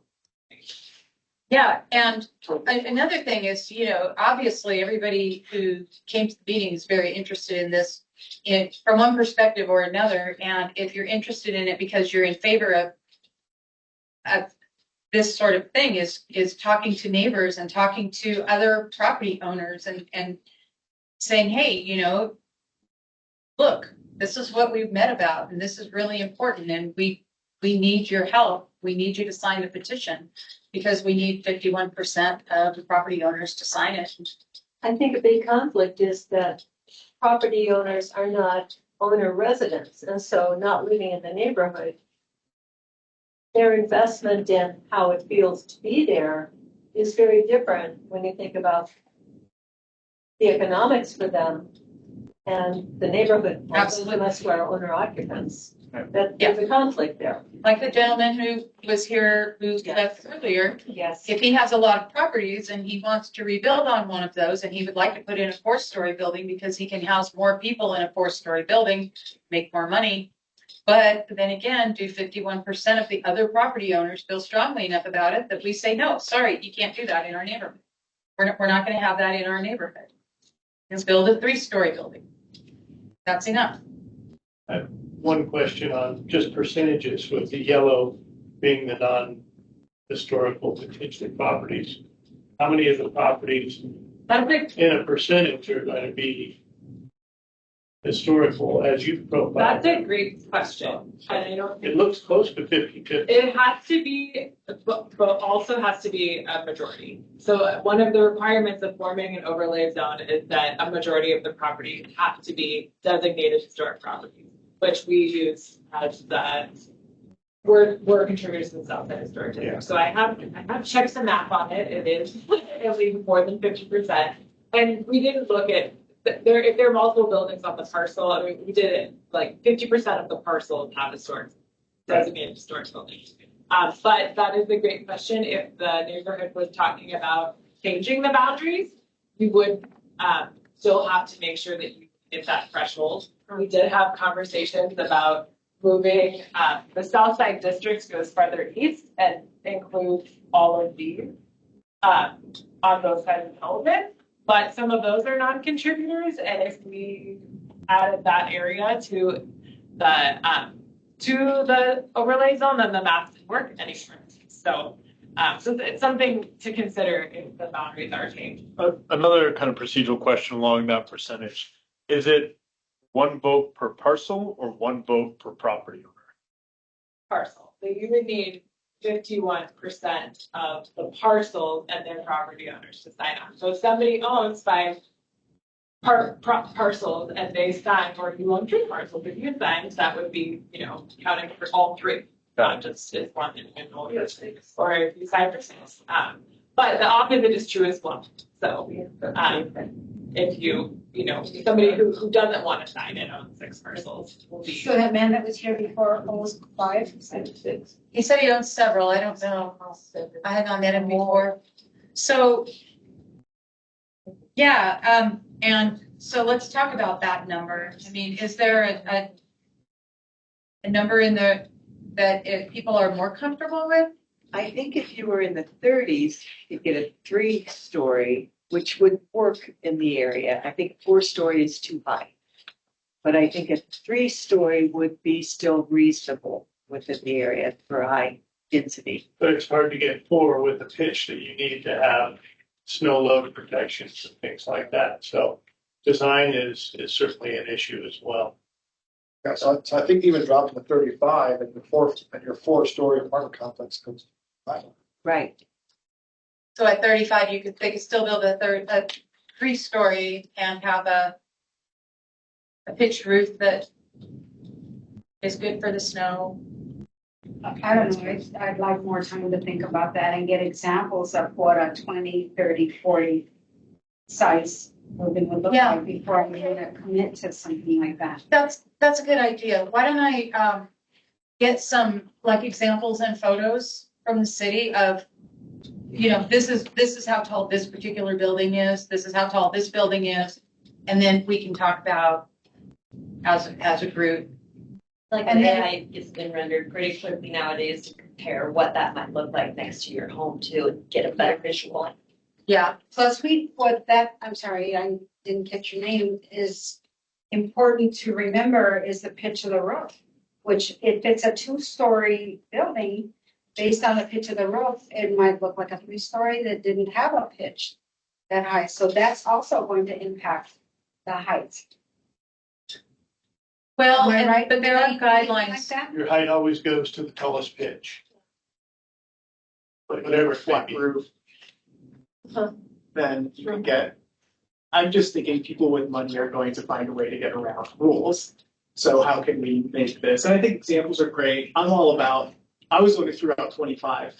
Yeah, and another thing is, obviously everybody who came to the meeting is very interested in this from one perspective or another. And if you're interested in it because you're in favor of this sort of thing is talking to neighbors and talking to other property owners and saying, hey, look, this is what we've met about, and this is really important, and we need your help. We need you to sign the petition because we need 51% of the property owners to sign it. I think a big conflict is that property owners are not owner residents, and so not living in the neighborhood. Their investment in how it feels to be there is very different when you think about the economics for them and the neighborhood. Absolutely. Unless we're owner occupants. That there's a conflict there. Like the gentleman who was here, who left earlier. Yes. If he has a lot of properties and he wants to rebuild on one of those and he would like to put in a 4-story building because he can house more people in a 4-story building, make more money. But then again, do 51% of the other property owners feel strongly enough about it that we say, no, sorry, you can't do that in our neighborhood. We're not going to have that in our neighborhood. Let's build a 3-story building. That's enough. One question on just percentages, with the yellow being the non-historical potential properties. How many of the properties in a percentage are going to be historical as you've profiled? That's a great question. And I don't think it looks close to 50-50. It has to be, but also has to be a majority. So one of the requirements of forming an overlay zone is that a majority of the properties have to be designated historic properties, which we use as the we're contributors to the Southside Historic District. Yeah. So I have checked the math on it. It is at least more than 50%. And we didn't look at if there are multiple buildings on the parcel. I mean, we did it like 50% of the parcel have historic designated historic buildings. But that is a great question. If the neighborhood was talking about changing the boundaries, you would still have to make sure that you hit that threshold. We did have conversations about moving the Southside districts goes further east and includes all of these on those kinds of developments. But some of those are non-contributors, and if we added that area to the overlay zone, then the math didn't work anymore. So it's something to consider if the boundaries are changed. Another kind of procedural question along that percentage: is it 1 vote per parcel or 1 vote per property owner? Parcel. So you would need 51% of the parcels and their property owners to sign on. So if somebody owns 5 parcels and they sign, or you own 3 parcels, if you signed, that would be, counting for all 3, not just as one individual. Or if you sign for 6. But the opposite is true as well. So if you, somebody who doesn't want to sign it on 6 parcels will be. So that man that was here before owns 5? 6. He said he owns several. I don't know. I had not met him before. So, yeah, and so let's talk about that number. I mean, is there a number in there that if people are more comfortable with? I think if you were in the 30s, you'd get a 3-story, which would work in the area. I think 4-story is too high. But I think a 3-story would be still reasonable within the area for high density. But it's hard to get 4 with the pitch that you need to have snow load protections and things like that. So design is certainly an issue as well. Yeah, so I think even dropping to 35 and your 4-story apartment complex comes. Right. So at 35, they could still build a 3-story and have a pitched roof that is good for the snow. I don't know, I'd like more time to think about that and get examples of what a 20, 30, 40 size building would look like before I'm gonna commit to something like that. That's a good idea. Why don't I get some like examples and photos from the city of, this is how tall this particular building is. This is how tall this building is, and then we can talk about as a group. Like an AI has been rendered pretty quickly nowadays to compare what that might look like next to your home too, and get a better visual. Yeah. Plus, I'm sorry, I didn't catch your name, is important to remember is the pitch of the roof, which if it's a 2-story building, based on the pitch of the roof, it might look like a 3-story that didn't have a pitch that high. So that's also going to impact the height. Well, Am I right? but there are Anything guidelines. like that? Your height always goes to the tallest pitch. But whatever it might be. Roof. Then you can get, I'm just thinking people with money are going to find a way to get around rules. So how can we make this? And I think examples are great. I'm all about, I was the one who threw out 25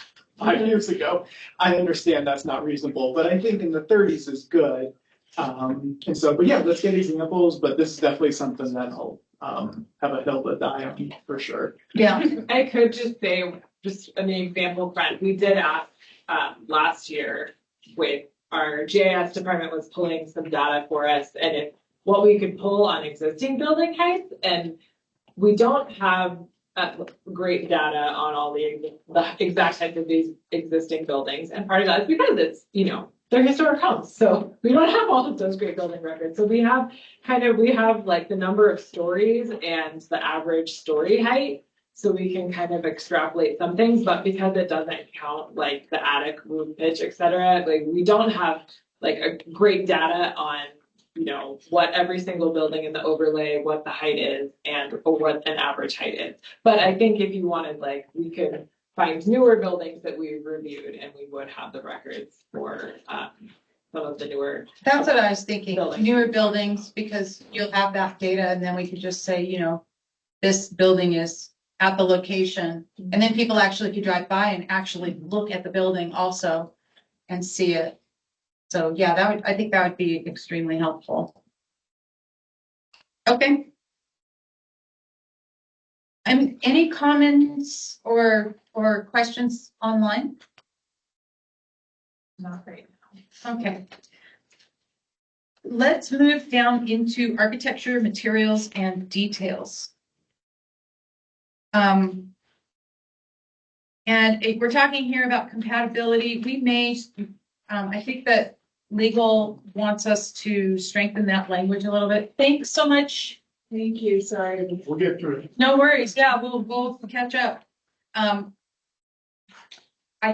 years ago. I understand that's not reasonable, but I think in the 30s is good. And so, but yeah, let's get examples, but this is definitely something that'll have a hill to die on for sure. Yeah. I could just say, just an example front, we did ask last year with our GIS department was pulling some data for us, and if what we could pull on existing building heights, and we don't have great data on all the exact height of these existing buildings, and part of that is because it's, they're historic homes, so we don't have all of those great building records. So we have like the number of stories and the average story height, so we can kind of extrapolate some things, but because it doesn't count like the attic, roof pitch, etc., like we don't have like a great data on, what every single building in the overlay, what the height is, or what an average height is. But I think if you wanted, like, we could find newer buildings that we reviewed, and we would have the records for some of the newer. That's what I was thinking, newer buildings, because you'll have that data, and then we could just say, this building is at the location, and then people actually could drive by and actually look at the building also and see it. So yeah, I think that would be extremely helpful. Okay. Any comments or questions online? Not right now. Okay. Let's move down into architecture, materials, and details. And if we're talking here about compatibility, we may, I think that legal wants us to strengthen that language a little bit. Thanks so much. Thank you, sorry. We'll get through it. No worries. Yeah, we'll catch up. I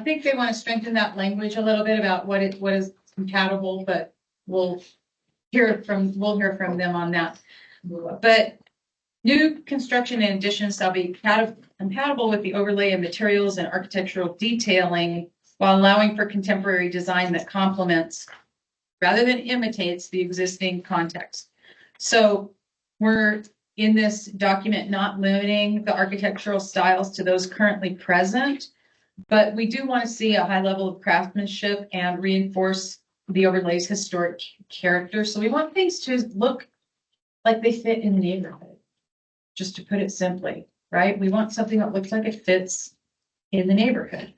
think they want to strengthen that language a little bit about what is compatible, but we'll hear from them on that. But new construction and additions shall be compatible with the overlay of materials and architectural detailing while allowing for contemporary design that complements rather than imitates the existing context. So we're in this document not limiting the architectural styles to those currently present, but we do want to see a high level of craftsmanship and reinforce the overlay's historic character. So we want things to look like they fit in the neighborhood, just to put it simply, right? We want something that looks like it fits in the neighborhood.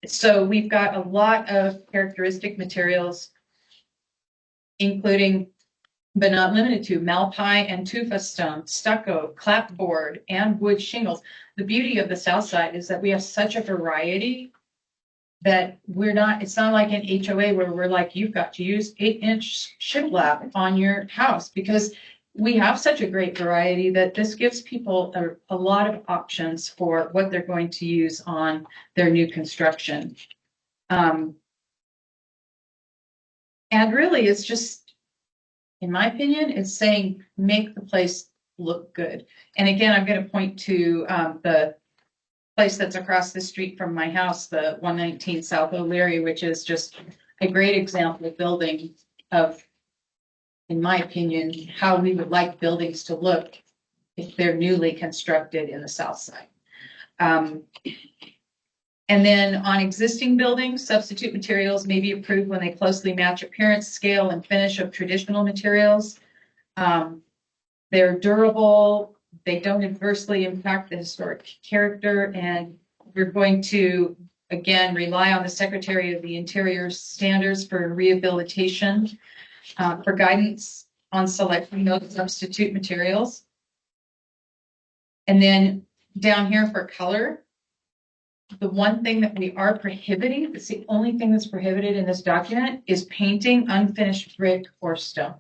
So we've got a lot of characteristic materials, including, but not limited to, malpie and tufa stone, stucco, clapboard, and wood shingles. The beauty of the Southside is that we have such a variety that it's not like an HOA where we're like, you've got to use 8-inch shiplap on your house, because we have such a great variety that this gives people a lot of options for what they're going to use on their new construction. And really, it's just, in my opinion, it's saying make the place look good. And again, I'm going to point to the place that's across the street from my house, the 119 South O'Leary, which is just a great example of building of, in my opinion, how we would like buildings to look if they're newly constructed in the South Side. And then on existing buildings, substitute materials may be approved when they closely match appearance, scale, and finish of traditional materials. They're durable, they don't adversely impact the historic character, and we're going to, again, rely on the Secretary of the Interior standards for rehabilitation for guidance on selecting those substitute materials. And then down here for color, the one thing that we are prohibiting, it's the only thing that's prohibited in this document, is painting unfinished brick or stone.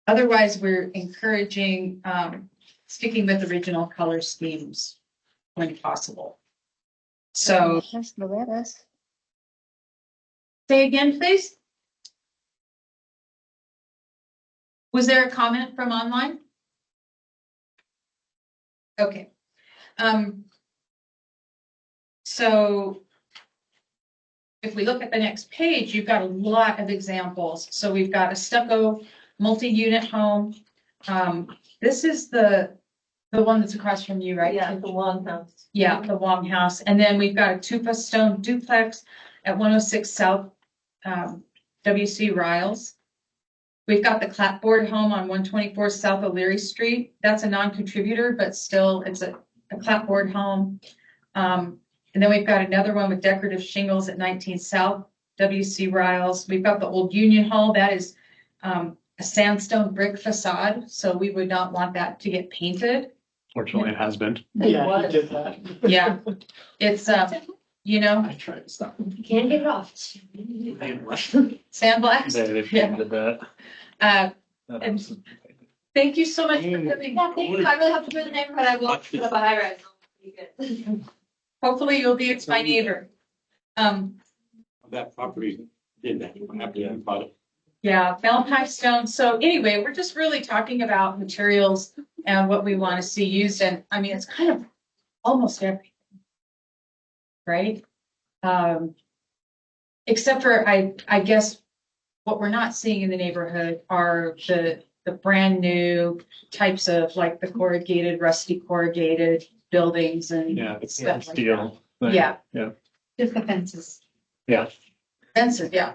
Otherwise, we're encouraging sticking with original color schemes when possible. So, say again, please. Was there a comment from online? Okay. So if we look at the next page, you've got a lot of examples. So we've got a stucco multi-unit home. This is the one that's across from you, right? Yeah, the Wong house. Yeah, the Wong house. And then we've got a tufa stone duplex at 106 South WC Riles. We've got the clapboard home on 124 South O'Leary Street. That's a non-contributor, but still it's a clapboard home. And then we've got another one with decorative shingles at 19 South WC Riles. We've got the old Union Hall. That is a sandstone brick facade, so we would not want that to get painted. Fortunately, it has been. Yeah, he did that. Yeah, it's you know, I tried to stop. You can't get it off. sandblast. They've Yeah. painted that. And thank you so much for coming. Yeah, thank you. I really have to do the neighborhood. I will put up a high rise. Hopefully you'll be my neighbor. That property did that after you bought it. Yeah, Valentine stone. So anyway, we're just really talking about materials and what we want to see used. And I mean, it's kind of almost everything, right? Except for, I guess, what we're not seeing in the neighborhood are the brand new types of like the corrugated, rusty corrugated buildings and Yeah, it's stuff like steel. that. Yeah, Yeah. Just the fences. Yeah. expensive, yeah.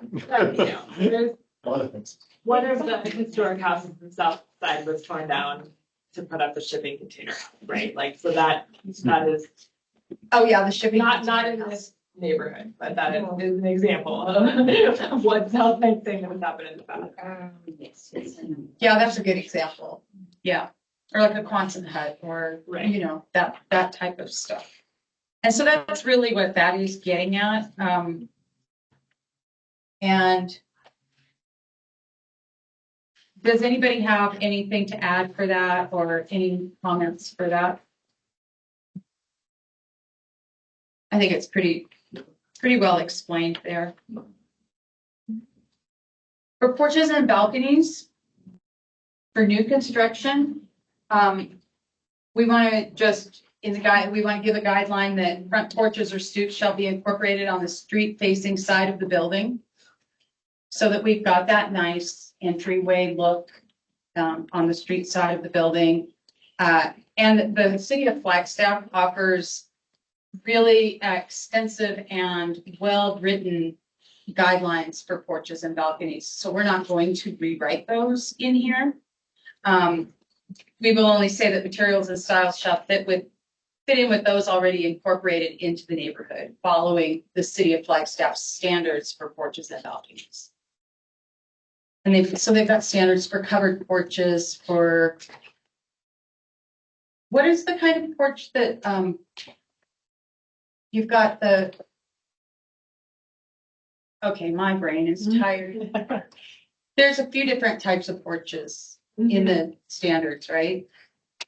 There's A lot of things. one of the historic houses in Southside was torn down to put up a shipping container, right? Like, so that is Oh, yeah, the shipping. not in this neighborhood, but that is an example of what Southside thing that was happening in the past. Yeah, that's a good example. Yeah. Or like a Quonset hut or, Right. you know, that type of stuff. And so that's really what that is getting at. And does anybody have anything to add for that or any comments for that? I think it's pretty well explained there. For porches and balconies, for new construction, we want to just, we want to give a guideline that front porches or stoops shall be incorporated on the street facing side of the building, so that we've got that nice entryway look on the street side of the building. And the city of Flagstaff offers really extensive and well-written guidelines for porches and balconies. So we're not going to rewrite those in here. We will only say that materials and styles shall fit in with those already incorporated into the neighborhood, following the city of Flagstaff standards for porches and balconies. And they've got standards for covered porches, for what is the kind of porch that you've got the, okay, my brain is tired. There's a few different types of porches in the standards, right?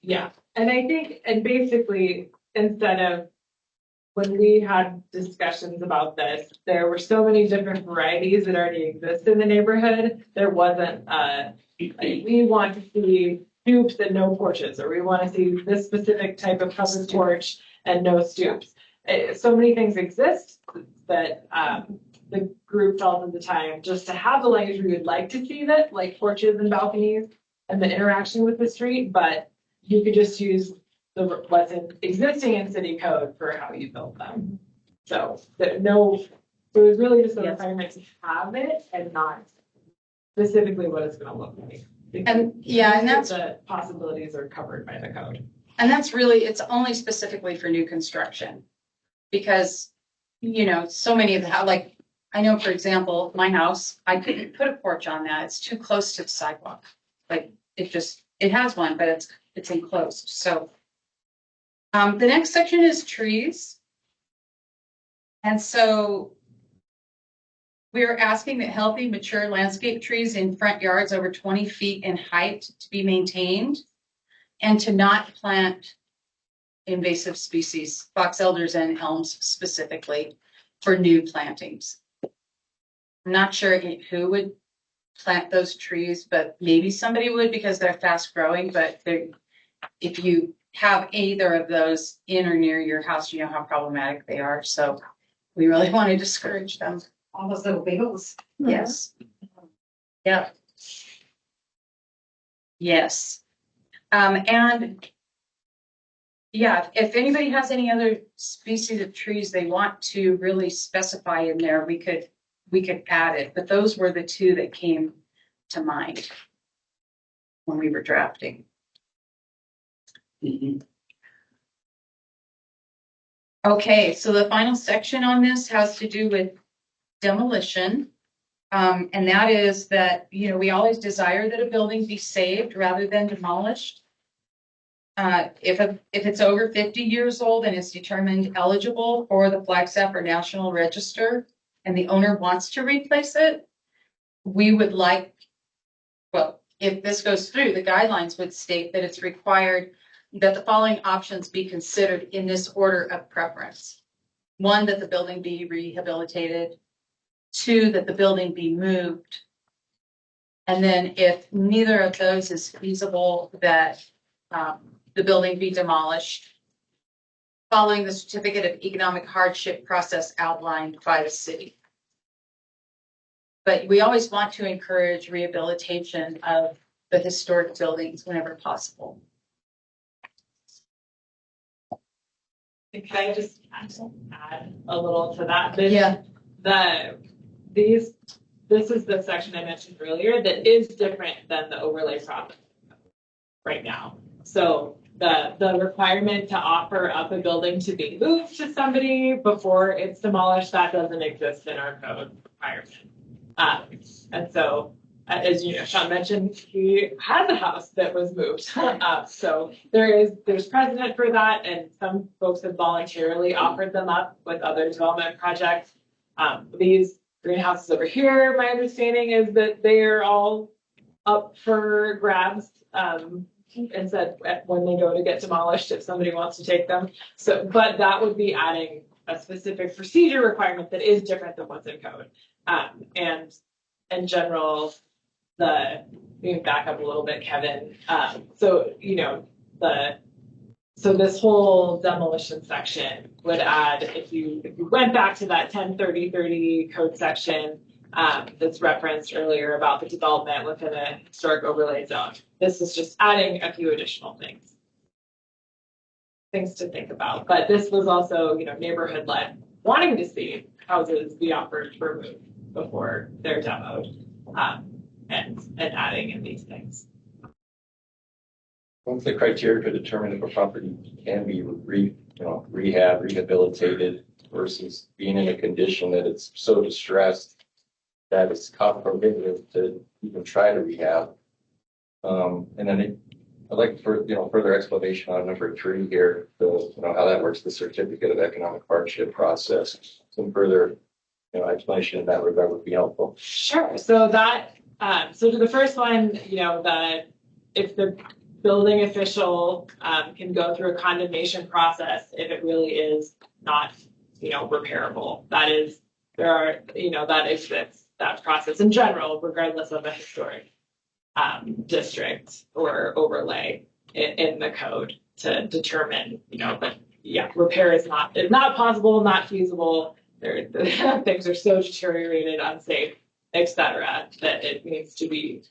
Yeah, and I think, and basically, instead of, when we had discussions about this, there were so many different varieties that already exist in the neighborhood. There wasn't, we want to see stoops and no porches, or we want to see this specific type of covered porch and no stoops. So many things exist that the group felt at the time, just to have the language we would like to see that, like porches and balconies and the interaction with the street, but you could just use what's existing in city code for how you build them. So that it was really just a requirement to have it and not specifically what it's gonna look like. And yeah, and that's the possibilities are covered by the code. And that's really, it's only specifically for new construction. Because, so many of the, like, I know, for example, my house, I couldn't put a porch on that. It's too close to the sidewalk. Like, it has one, but it's enclosed. So, the next section is trees. And so we're asking that healthy, mature landscape trees in front yards over 20 feet in height to be maintained and to not plant invasive species, box elders and elms specifically, for new plantings. I'm not sure who would plant those trees, but maybe somebody would because they're fast growing, but if you have either of those in or near your house, you know how problematic they are. So we really want to discourage them. All those little beetles. Yes. Yeah. Yes. And yeah, if anybody has any other species of trees they want to really specify in there, we could add it. But those were the two that came to mind when we were drafting. Okay, so the final section on this has to do with demolition. And that is that, we always desire that a building be saved rather than demolished. If it's over 50 years old and is determined eligible for the Flagstaff or National Register and the owner wants to replace it, we would like, well, if this goes through, the guidelines would state that it's required that the following options be considered in this order of preference. 1, that the building be rehabilitated. 2, that the building be moved. And then if neither of those is feasible, that the building be demolished following the certificate of economic hardship process outlined by the city. But we always want to encourage rehabilitation of the historic buildings whenever possible. Can I just add a little to that? This is the section I mentioned earlier that is different than the overlay process right now. So the requirement to offer up a building to be moved to somebody before it's demolished, that doesn't exist in our code requirement. And so, as Sean mentioned, he has a house that was moved. So there's precedent for that, and some folks have voluntarily offered them up with other development projects. These greenhouses over here, my understanding is that they are all up for grabs. And said when they go to get demolished, if somebody wants to take them. So, but that would be adding a specific procedure requirement that is different than what's in code. And in general, we can back up a little bit, Kevin. So this whole demolition section would add, if you went back to that 1030 code section that's referenced earlier about the development within a historic overlay zone. This is just adding a few additional things to think about. But this was also, neighborhood led, wanting to see houses be offered for move before they're demoed, and adding in these things. What's the criteria to determine if a property can be rehabilitated versus being in a condition that it's so distressed that it's cost prohibitive to even try to rehab? And then I'd like for further explanation on number 3 here, how that works, the certificate of economic hardship process. Some further explanation in that regard would be helpful. Sure. So so to the first one, that if the building official can go through a condemnation process if it really is not repairable. That exists, that process in general, regardless of a historic district or overlay in the code to determine, but yeah, repair is not possible, not feasible. Things are so deteriorated, unsafe, etc., that it needs to be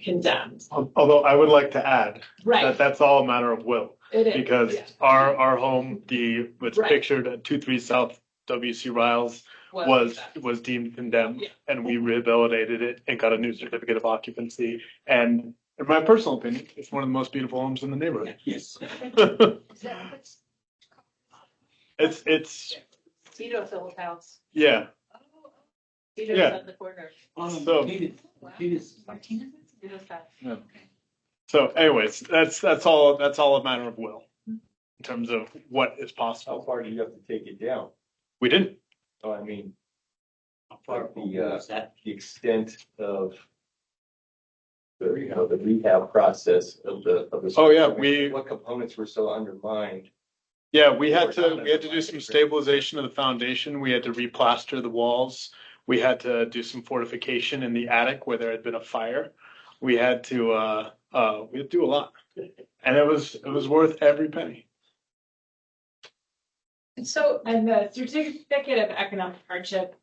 condemned. Although I would like to add Right. that that's all a matter of will. It is, Because yeah. our home, what's Right. pictured at 23 South WC Riles was deemed condemned, and we rehabilitated it and got a new certificate of occupancy. And in my personal opinion, it's one of the most beautiful homes in the neighborhood. Yes. It's Tito's old house. yeah. Tito's Yeah. on the corner. So- Tito's house. Yeah. So anyways, that's all a matter of will in terms of what is possible. How far do you have to take it down? We didn't. Oh, I mean, Far the extent of the rehab process of the. Oh, yeah, What components were so undermined? Yeah, we had to do some stabilization of the foundation. We had to replaster the walls. We had to do some fortification in the attic where there had been a fire. We had to do a lot, and it was worth every penny. And the certificate of economic hardship,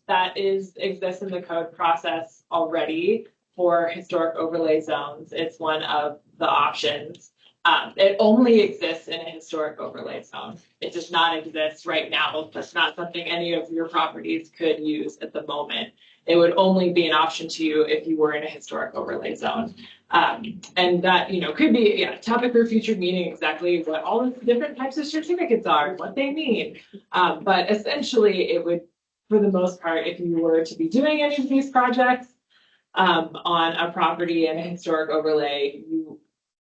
that exists in the code process already for historic overlay zones. It's one of the options. It only exists in a historic overlay zone. It does not exist right now. That's not something any of your properties could use at the moment. It would only be an option to you if you were in a historic overlay zone. And that, could be a topic for a future meeting, exactly what all of the different types of certificates are, what they mean. But essentially it would, for the most part, if you were to be doing any of these projects on a property in a historic overlay, you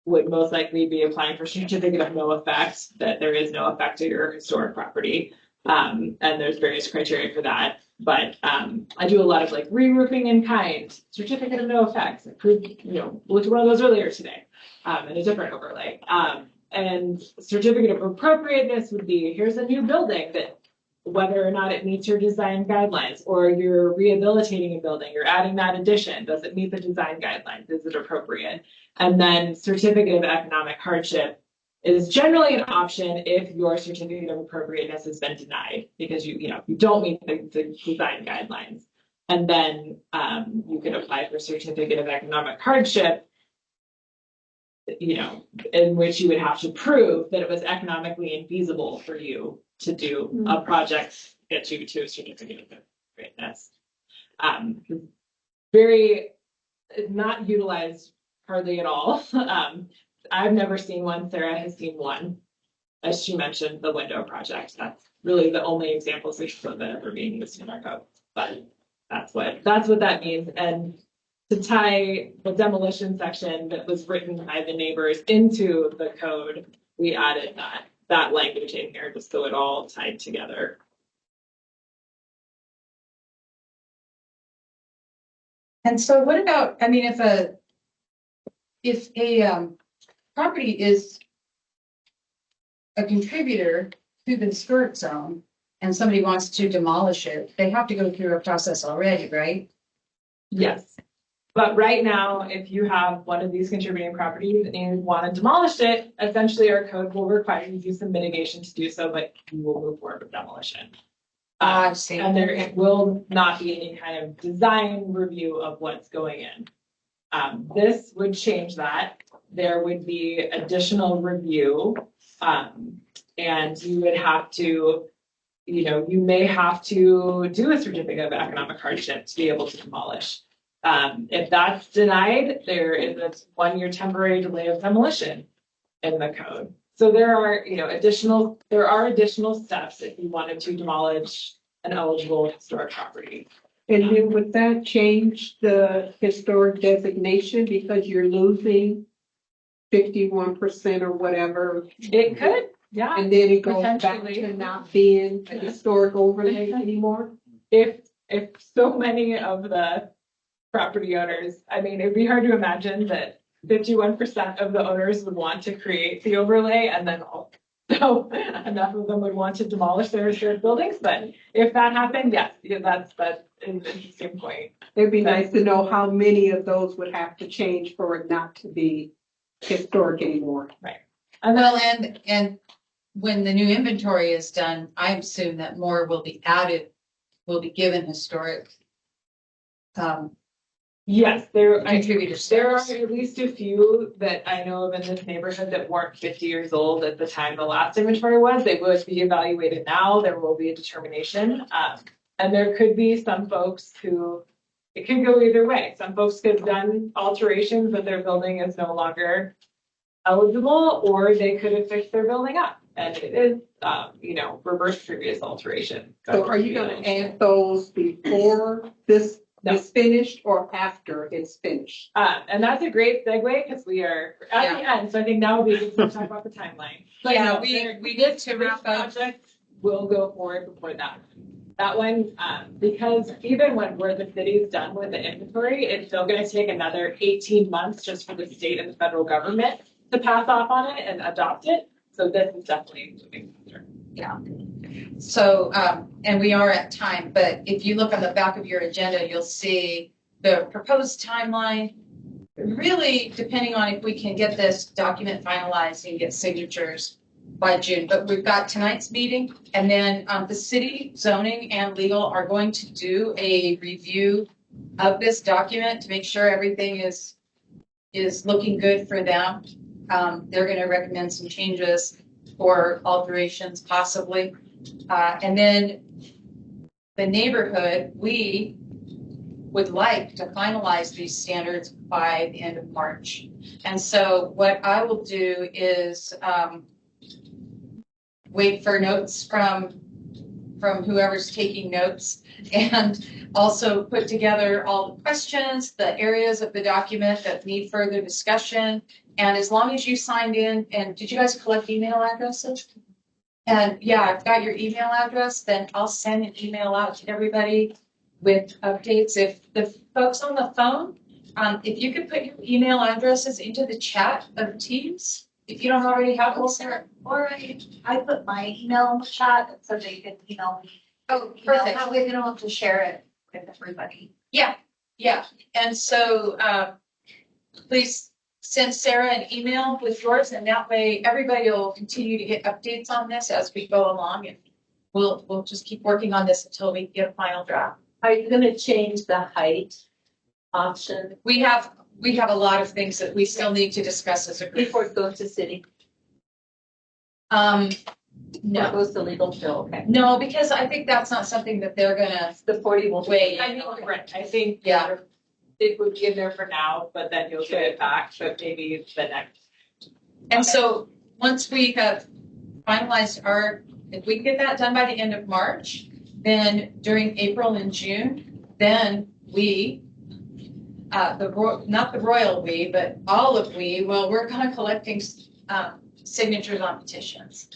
would most likely be applying for certificate of no effect, that there is no effect to your historic property. And there's various criteria for that. But I do a lot of re-roofing in kind, certificate of no effects. I proved, looked at one of those earlier today in a different overlay. And certificate of appropriateness would be, here's a new building that whether or not it meets your design guidelines, or you're rehabilitating a building, you're adding that addition, does it meet the design guidelines? Is it appropriate? And then certificate of economic hardship is generally an option if your certificate of appropriateness has been denied because you don't meet the design guidelines. And then you can apply for certificate of economic hardship, in which you would have to prove that it was economically infeasible for you to do a project that get you to a certificate of appropriateness. Very not utilized hardly at all. I've never seen one. Sarah has seen one. As she mentioned, the window project. That's really the only examples we show that are being used in our code. But that's what that means. And to tie the demolition section that was written by the neighbors into the code, we added that language in here just so it all tied together. And so what about, if a property is a contributor to the historic zone and somebody wants to demolish it, they have to go through a process already, right? Yes. But right now, if you have one of these contributing properties and you want to demolish it, essentially our code will require you to do some mitigation to do so, but you will move forward with demolition. I see. And there will not be any kind of design review of what's going in. This would change that. There would be additional review, and you would have to, you may have to do a certificate of economic hardship to be able to demolish. If that's denied, there is a 1-year temporary delay of demolition in the code. So there are, additional steps if you wanted to demolish an eligible historic property. And then would that change the historic designation because you're losing 51% or whatever? It could, yeah. And then it goes back Potentially. to not being a historic overlay anymore? If so many of the property owners, it'd be hard to imagine that 51% of the owners would want to create the overlay and then So enough of them would want to demolish their historic buildings, but if that happened, yes, yeah, that's an interesting point. It'd be nice to know how many of those would have to change for it not to be historic anymore. Right. Well, and when the new inventory is done, I assume that more will be added, will be given historic. Yes, Contributors. there are at least a few that I know of in this neighborhood that weren't 50 years old at the time the last inventory was. They would be evaluated now. There will be a determination. And there could be some folks who, it could go either way. Some folks could have done alterations, but their building is no longer eligible, or they could have fixed their building up. And it is, reverse previous alteration. So are you gonna add those before this is finished or after it's finished? And that's a great segue because we are at the end. So I think now we can talk about the timeline. But Yeah, no, we get to wrap up. Project will go forward before that. That one, because even when the city's done with the inventory, it's still going to take another 18 months just for the state and the federal government to pass off on it and adopt it. So this is definitely moving faster. Yeah. So, and we are at time, but if you look on the back of your agenda, you'll see the proposed timeline. Really, depending on if we can get this document finalized and get signatures by June. But we've got tonight's meeting, and then the city, zoning, and legal are going to do a review of this document to make sure everything is looking good for them. They're going to recommend some changes or alterations possibly. And then the neighborhood, we would like to finalize these standards by the end of March. And so what I will do is wait for notes from whoever's taking notes, and also put together all the questions, the areas of the document that need further discussion. And as long as you signed in, and did you guys collect email addresses? And yeah, I've got your email address, then I'll send an email out to everybody with updates. If the folks on the phone, if you could put your email addresses into the chat of Teams, if you don't already have those. Or I put my email in the chat so they can email me. Oh, perfect. That way they don't have to share it with everybody. Yeah. And so please send Sarah an email with yours, and that way everybody will continue to get updates on this as we go along, and we'll just keep working on this until we get a final draft. Are you gonna change the height option? We have a lot of things that we still need to discuss as a group. Before it goes to city? No. It goes to legal still, okay. No, because I think that's not something that they're gonna. The 40 will wait. I mean, right. I think Yeah. it would be in there for now, but then you'll get it back. But maybe the next. And so once we have finalized if we get that done by the end of March, then during April and June, then we, not the royal we, but all of we will work on collecting signatures on petitions.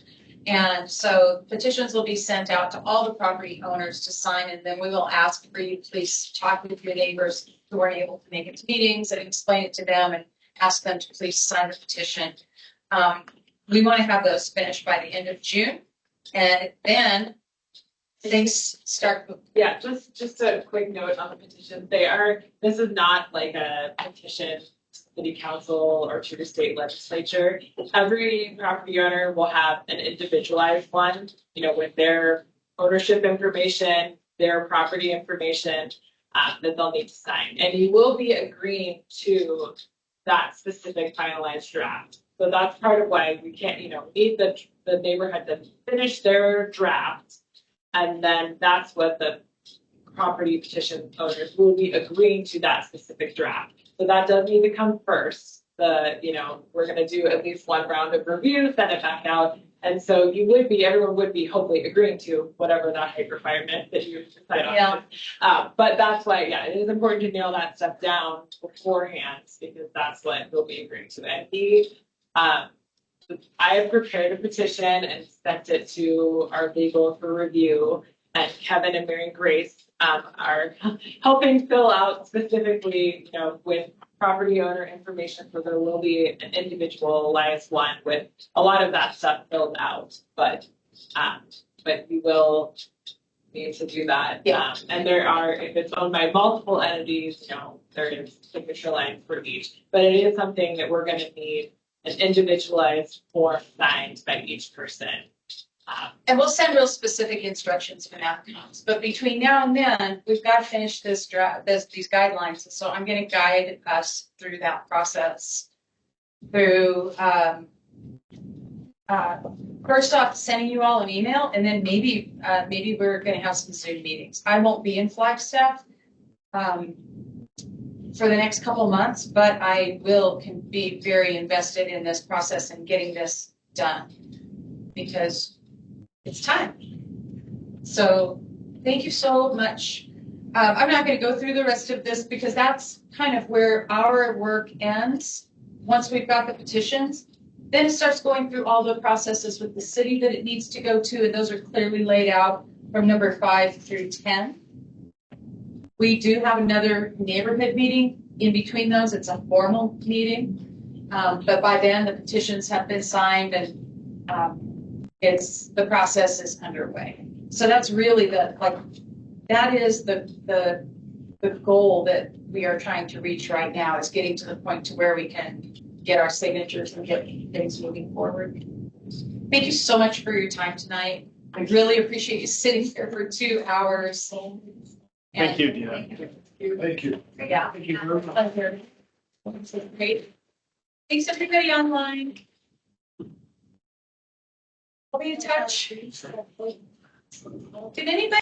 And so petitions will be sent out to all the property owners to sign, and then we will ask for you to please talk with your neighbors who aren't able to make it to meetings and explain it to them and ask them to please sign the petition. We want to have those finished by the end of June, and then things start. Yeah, just a quick note on the petition. This is not like a petition to city council or to the state legislature. Every property owner will have an individualized one, with their ownership information, their property information that they'll need to sign. And you will be agreeing to that specific finalized draft. So that's part of why we can't, need the neighborhood to finish their draft. And then that's what the property petition owners will be agreeing to, that specific draft. So that does need to come first. We're going to do at least one round of review, send it back out. And so everyone would be hopefully agreeing to whatever that height requirement that you decide on. Yeah. But that's why, it is important to nail that stuff down beforehand, because that's what we'll be agreeing to. And I have prepared a petition and sent it to our legal for review, and Kevin and Mary Grace are helping fill out specifically, with property owner information, so there will be an individualized one with a lot of that stuff filled out, but you will need to do that. Yeah. And there are, if it's owned by multiple entities, there is signature lines for each, but it is something that we're gonna need an individualized form signed by each person. And we'll send real specific instructions when that comes. But between now and then, we've got to finish these guidelines. So I'm going to guide us through that process. Through first off, sending you all an email, and then maybe we're going to have some Zoom meetings. I won't be in Flagstaff for the next couple months, but I can be very invested in this process and getting this done because it's time. So thank you so much. I'm not going to go through the rest of this because that's kind of where our work ends. Once we've got the petitions, then it starts going through all the processes with the city that it needs to go to, and those are clearly laid out from number 5 through 10. We do have another neighborhood meeting in between those. It's a formal meeting, but by then the petitions have been signed and the process is underway. So that's really that is the goal that we are trying to reach right now, is getting to the point to where we can get our signatures and get things moving forward. Thank you so much for your time tonight. I really appreciate you sitting here for 2 hours. Thank you, Dina. Thank you. Yeah. Thank you very much. Great. Thanks everybody online. I'll be in touch. Did anybody